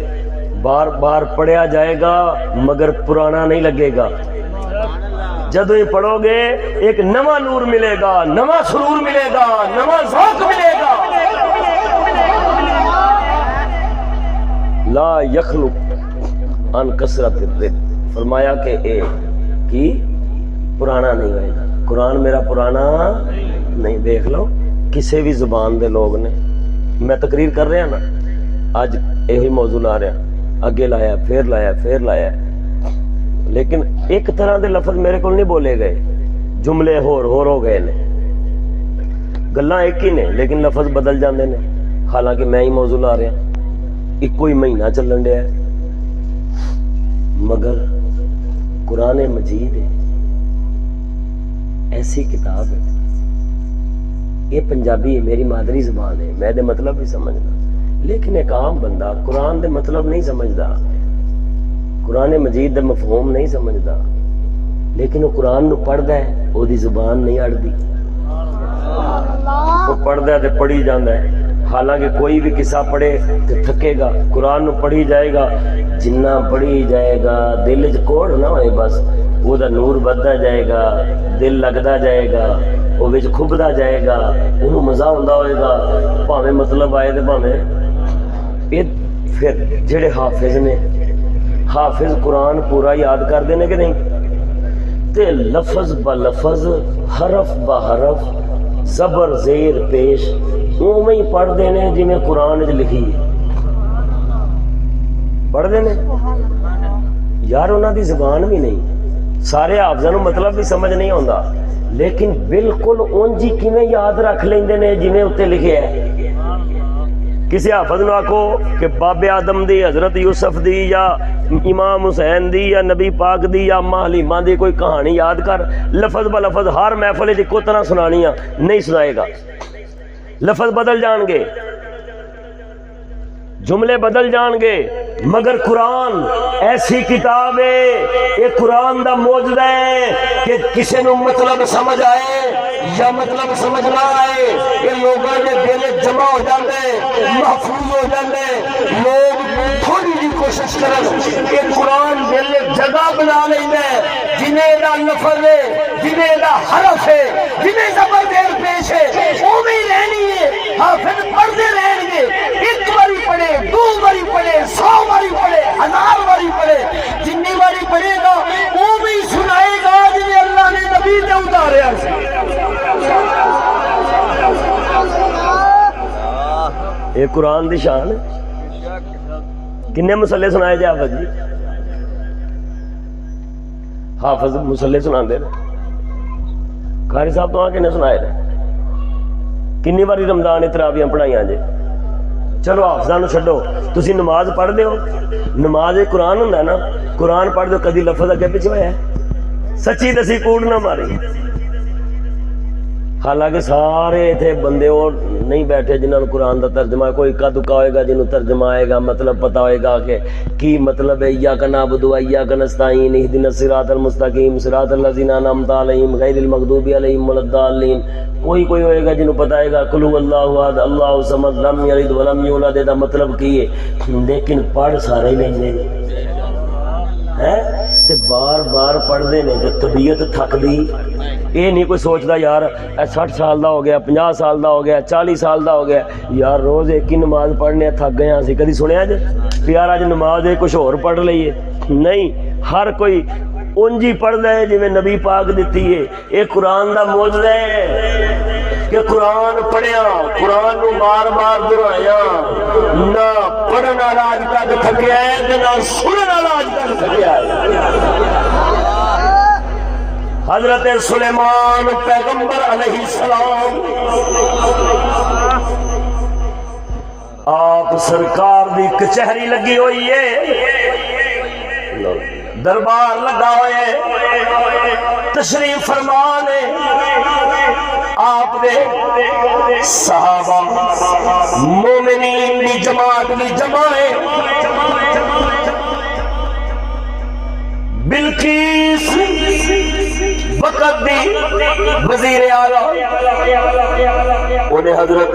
Speaker 1: بار بار پڑھیا جائے گا مگر پرانا نہیں لگے گا، جدوں ہی پڑھو گے ایک نواں نور ملے گا، نواں سرور ملے گا، نواں ذوق ملے گا۔ لا یخلق عن کثرت الذکر، فرمایا کہ اے کی پرانا نہیں ہوئے گا، قرآن میرا پرانا نہیں۔ دیکھ لو کسی بھی زبان دے لوگ نے، میں تقریر کر رہا نا اج یہی موضوع لا رہا، اگے لایا پھر لایا پھر لایا، لیکن ایک طرح دے لفظ میرے کو نہیں بولے گئے، جملے ہو گئے نے، گلاں ایک ہی نے لیکن لفظ بدل جاندے نے، حالانکہ میں ہی موضوع لا رہا، ایک کوئی مہینہ چلن ڈیا ہے، مگر قرآن مجید ہے، ایسی کتاب ہے، یہ پنجابی ہے، میری مادری زبان ہے، میں دے مطلب بھی سمجھنا، لیکن ایک عام بندہ قرآن دے مطلب نہیں سمجھدا، قرآن مجید دے مفہوم نہیں سمجھدا، لیکن وہ قرآن نو پڑھدا ہے، وہ دی زبان نہیں اڑدی، وہ پڑھدا ہے تے پڑھی جاندا ہے، حالانکہ کوئی بھی قصہ پڑھے تے تھکے گا، قرآن نو پڑھی جائے گا، جنہ پڑھی جائے گا دل وچ کوڑ نہ ہوئے، بس وہ دا نور بددا جائے گا، دل لگدا جائے گا، وہ وچ کھبدا جائے گا، انہوں مزہ ہوندا ہوئے گا، بھاویں مطلب آئے تے بھاویں۔ پھر جڑے حافظ نے، حافظ قرآن پورا یاد کر دینے کہ نہیں، تے لفظ با لفظ حرف با حرف زبر زیر پیش اوویں ہی پڑھ دینے جی میں قرآن وچ لکھی ہے، پڑھ دینے یار، انہاں دی زبان بھی نہیں، سارے حافظاں نوں مطلب بھی سمجھ نہیں آوندا، لیکن بالکل اونج ہی کیویں یاد رکھ لیندے نے جویں اوتے لکھیا ہے۔ کسی حافظ نو آکھو کہ باب آدم دی، حضرت یوسف دی، یا امام حسین دی، یا نبی پاک دی، یا اماں حلیمہ دی کوئی کہانی یاد کر، لفظ با لفظ ہر محفل وچ اکو طرح سنانی نہیں سنائے گا، لفظ بدل جان گے، جملے بدل جان گے، مگر قرآن ایسی کتاب ہے، یہ قرآن دا معجزہ ہے کہ کسی نو مطلب سمجھ آئے یا مطلب سمجھ نہ آئے، یہ لوگوں نے دل جمع ہو جاندے، محفوظ ہو جاندے۔ لوگ تھوڑی جی کوشش کرن کہ قرآن دل جگہ بنا لیندے، جنہیں دا لفظ ہے، جنہیں دا حرف ہے، جنہیں زبر دیر پیش ہے، وہ بھی رہنی ہے۔ حافظ پڑھتے رہیں گے، ایک باری پڑھے، دو باری پڑھے، 100 باری پڑھے، 1000 باری پڑھے، جنی باری پڑھے گا وہ بھی سنائے گا جنہیں اللہ نے نبی نے اتاریا سی۔ یہ قرآن دی شان ہے۔ کنے مسلے سنائے جائے حافظ جی؟ حافظ مسلے سنا دے رہے، قاری صاحب تو کنے سنائے رہے؟ کنی باری رمضان تراویاں پڑھائیاں جے؟ چلو حافظاں نو چھڈو، تسی نماز پڑھ دے ہو، نماز قرآن ہوندا ہے نا، قرآن پڑھ دے کدی لفظ اگے پیچھے ہویا ہے؟ سچی دسی کوڑ نہ ماری۔ حالانکہ سارے اتنے بندے اور نہیں بیٹھے جنہوں نے قرآن کا ترجمہ، کوئی اکا دکا ہوئے گا جنہوں ترجمہ آئے گا، مطلب پتا ہوئے گا کہ کی مطلب ہے، ایاک نعبد و ایاک نستعین اہدنا الصراط المستقیم صراط الذین انعمت علیہم غیر المغضوب علیہم ولا الضالین۔ کوئی ہوئے گا جنہوں پتا ہے گا قل هو اللہ احد اللہ الصمد لم یلد ولم یولد دا مطلب کی ہے، لیکن پڑھ سارے ہی نہیں ہے تے بار بار پڑھ دے نے تے طبیعت تھک دی۔ یہ نہیں کوئی سوچتا یار 60 سال دا ہو گیا، 50 سال دا ہو گیا، 40 سال دا ہو گیا، یار روز ایک ہی نماز پڑھنے تھک گئے اسی، کدی سنیا جے یار اج نماز کچھ اور پڑھ لئیے؟ نہیں، ہر کوئی انجی پڑھدا ہے جویں نبی پاک دتی ہے۔ یہ قرآن دا معجزہ ہے کہ قرآن پڑھیا، قرآن نو بار بار دہرایا، نہ پڑھن والا اج تک تھکیا ہے تے نہ سنن والا اج تک تھکیا ہے۔ حضرت سلیمان پیغمبر علیہ السلام آپ سرکار دی کچہری لگی ہوئی ہے، دربار لگا ہوئے، تشریف فرمان ہے، آپ دے صحابہ مومنین دی جماعت دی جمع ہے، بلقیس وقت دی وزیر اعلی، انہیں حضرت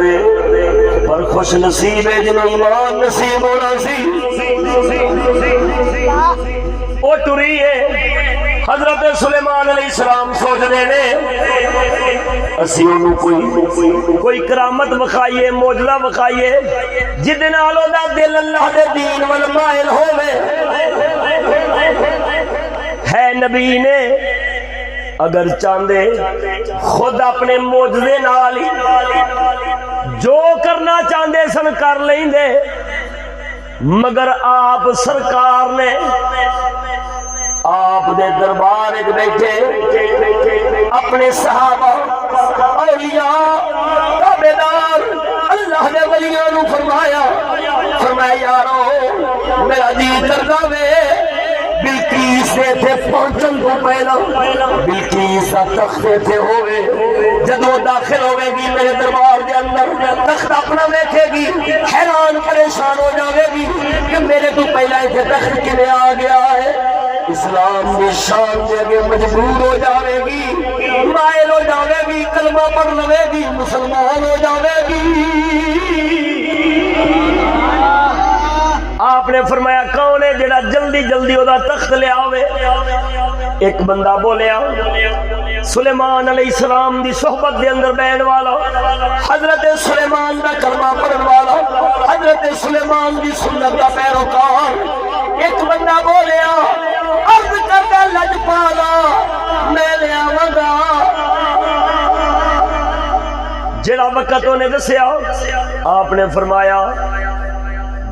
Speaker 1: پر خوش نصیب ہے جنہوں ایمان نصیب ہونا سی، وہ ٹری ہے۔ حضرت سلیمان علیہ السلام سوچ رہے نے اسی انہوں کوئی کرامت بخائیے، معجزہ بخائیے جدے نال او دا دل اللہ دے دین ول مائل ہوے۔ ہے نبی نے اگر چاندے خود اپنے معجزے نال جو کرنا چاندے سن کر لیندے، مگر آپ سرکار نے آپ دے دربار وچ بیٹھے اپنے صحابہ اولیاء تابعدار اللہ دے ولیاں نو فرمایا یارو میرا جی کردا وے بلقیس دے تھے پہنچن تو پہلا، بلقیس دا تخت تھے ہوئے، جدو داخل ہوئے گی میرے دربار دے اندر، تخت اپنا دیکھے گی، حیران پریشان ہو جاوے گی کہ میرے تو پہلا ایتھے تخت کنے آ گیا ہے۔ اسلام میں شان دے گے مجبور ہو جاوے گی، مائل ہو جاوے گی، کلمہ پڑھ لوے گی، مسلمان ہو جاوے گی۔ آپ نے فرمایا کون ہے جڑا جلدی جلدی او دا تخت لے آوے؟ ایک بندہ بولیا سلیمان علیہ السلام دی صحبت دے اندر بیٹھن والا، حضرت سلیمان دا کلمہ پڑھن والا، حضرت سلیمان دی سنت دا پیروکار۔ ایک بندہ بولیا عرض کرتا لجپالا میں لے آواں گا۔ جڑا وقت انہیں دسیا آپ نے فرمایا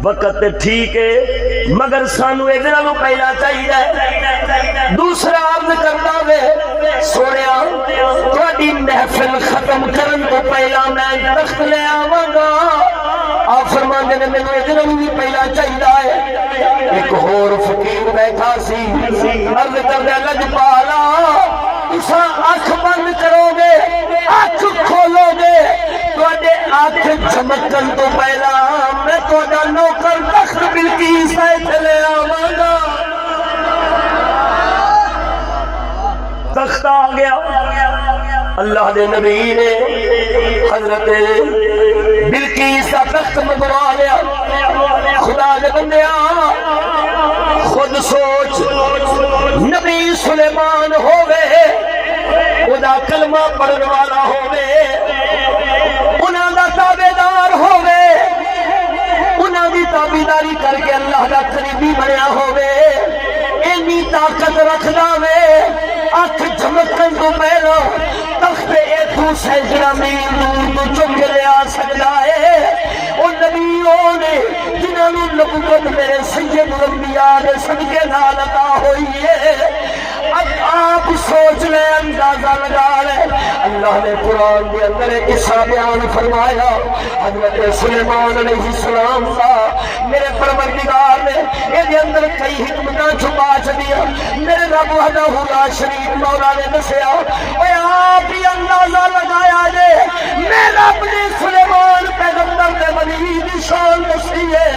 Speaker 1: وقت ٹھیک ہے مگر سانو ادھر نو پہلا چاہیے۔ دوسرا عرض کرتا وے سونیا تہاڈی محفل ختم کرن تو پہلا میں تخت لے آواں گا۔ آپ فرماندے نے مینوں ادھر بھی پہلا چاہیے ہے۔ ایک اور فقیر بیٹھا سی عرض کردا لجپالا تساں اکھ بند کرو گے، اکھ کھولو گے
Speaker 4: تواڈے ہاتھ چمکن تو پہلا میں تواڈا نوکر تخت بلقیس لے آواں گا۔ تخت آ گیا، اللہ دے نبی نے حضرت بلقیس کا تخت منگوا لیا۔ خدا دے بندیا خود سوچ، نبی سلیمان ہووے، خدا کلمہ پڑھن والا ہووے، انہاں دا تابعدار ہووے، انہاں دی تابعداری کر کے اللہ دا قریبی بنیا ہووے، اینی طاقت رکھدا وے، اکھ جھمکن تو پہلا تخت ایتھوں سینکڑا میل دور تو چک لے آ سکتا ہے۔ اور نبیوں نے جنہوں نے نبوت میرے سید الانبیاء نے صدقے نال عطا ہوئی ہے، اب آپ سوچ لیں، اندازہ لگا لیں۔ اللہ نے قرآن کے اندر ایک قصہ بیان فرمایا، حضرت سلیمان علیہ السلام کا میرے پروردگار نے یہ اندر کئی حکمتاں چھپا چھڑیا۔ میرے رب وحدہ لا شریک مولا نے دسیا، اوے آپ ہی اندازہ لگایا جے میرے رب نے سلیمان پیغمبر دے ولی دی شان دسی ہے،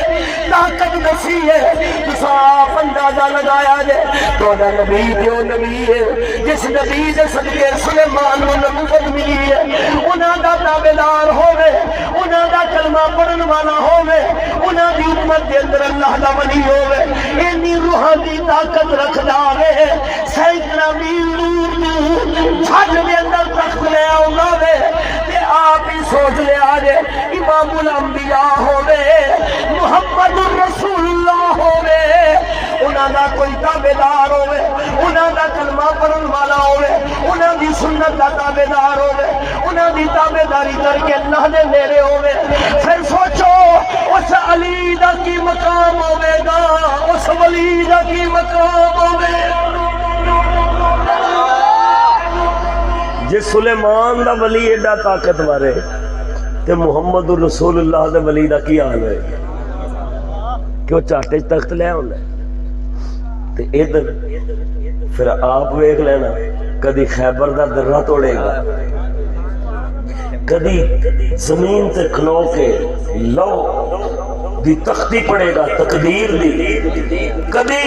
Speaker 4: طاقت دسی ہے، تساں آپ اندازہ لگایا جے تہاڈا نبی جو نبی ہے، جس نبی دے صدقے سلیمان نوں نبوت ملی ہے، انہاں دا تابعدار ہووے، انہاں دا کلمہ پڑھن والا ہووے، انہاں دی امت دے اندر اللہ دا ولی ہووے، اینی روحانی طاقت رکھدا وے، سینکڑا میل دور چھڈ دے اندر تخت لے آوندا وے، تے آپ ہی سوچ لیا جے امام الانبیاء ہووے، محمد رسول اللہ ہووے، انہاں دا کوئی تابعدار ہووے، انہاں دا کلمہ پڑھن والا ہووے، انہاں دی سنت دا تابعدار ہووے، انہاں دی تابعداری کر کے اللہ دے نیڑے ہووے، پھر سوچو اس علی دا کی مقام ہوے گا، اس ولی دا کی مقام ہوے۔ جے سلیمان دا ولی ایڈا طاقتور ہے تے محمد رسول اللہ دے ولی دا کی حال ہے کہ وہ چاٹے تخت لے آندا ہے۔ تے ادھر پھر آپ ویکھ لینا، کدی خیبر دا درہ توڑے گا، کدی زمین تے کھلو کے لو دی تختی پڑے گا تقدیر دی، کدی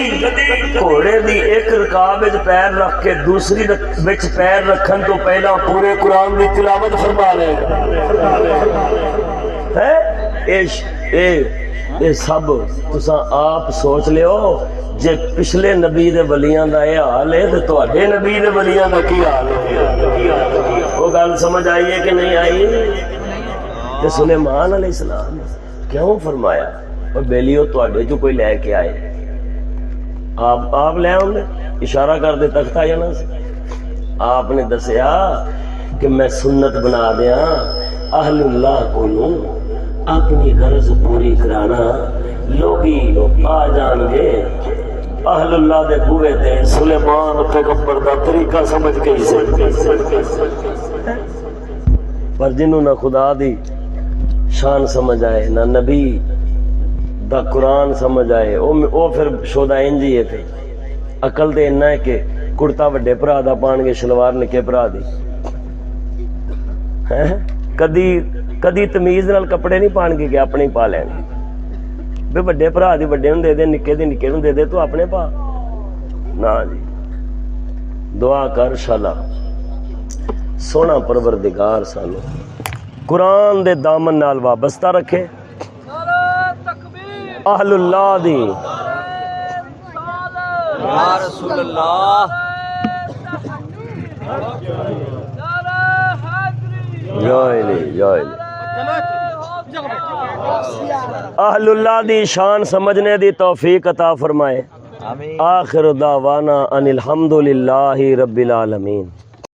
Speaker 4: گھوڑے دی ایک رکاب وچ پیر رکھ کے دوسری وچ پیر رکھن تو پہلا پورے قرآن دی تلاوت فرما لے گا۔ اے سب تساں آپ سوچ لیو، جے پچھلے نبی دے ولیاں دا یہ حال ہے تے تواڈے نبی دے ولیاں دا کی حال ہے؟ وہ گل سمجھ آئی ہے کہ نہیں آئی؟ تے سلیمان علیہ السلام کیوں فرمایا اور بیلیو تواڈے جو کوئی لے کے آئے، آپ لے آؤں گے، اشارہ کر دے تخت آ جانا سی۔ آپ نے دسیا کہ میں سنت بنا دیا اہل اللہ کو اپنی غرض پوری کرانا، لوگی آ جان گے اہل اللہ دے بوئے تے سلیمان پیغمبر دا طریقہ سمجھ کے ہی پر جنہوں نہ خدا دی شان سمجھ آئے نہ نبی دا قرآن سمجھ آئے، او پھر شودہ انجی ہے۔ پھر عقل دے انہا ہے کہ کرتا وڈے پرا دا پان گے، شلوار نکے پرا دی، کدی تمیز نال کپڑے نہیں پان گے کہ اپنے ہی پا لین بے، وڈے پرا دی وڈے نوں دے دے، نکے دی نکے نوں دے دے، تو اپنے پا نا جی۔ دعا کر شالا سونا پروردگار سانو قرآن دے دامن نال وابستہ رکھے، اہل اللہ دی
Speaker 3: یا رسول اللہ،
Speaker 4: اہل اللہ دی شان سمجھنے دی توفیق عطا فرمائے۔ آخر دعوانا ان الحمدللہ رب العالمین۔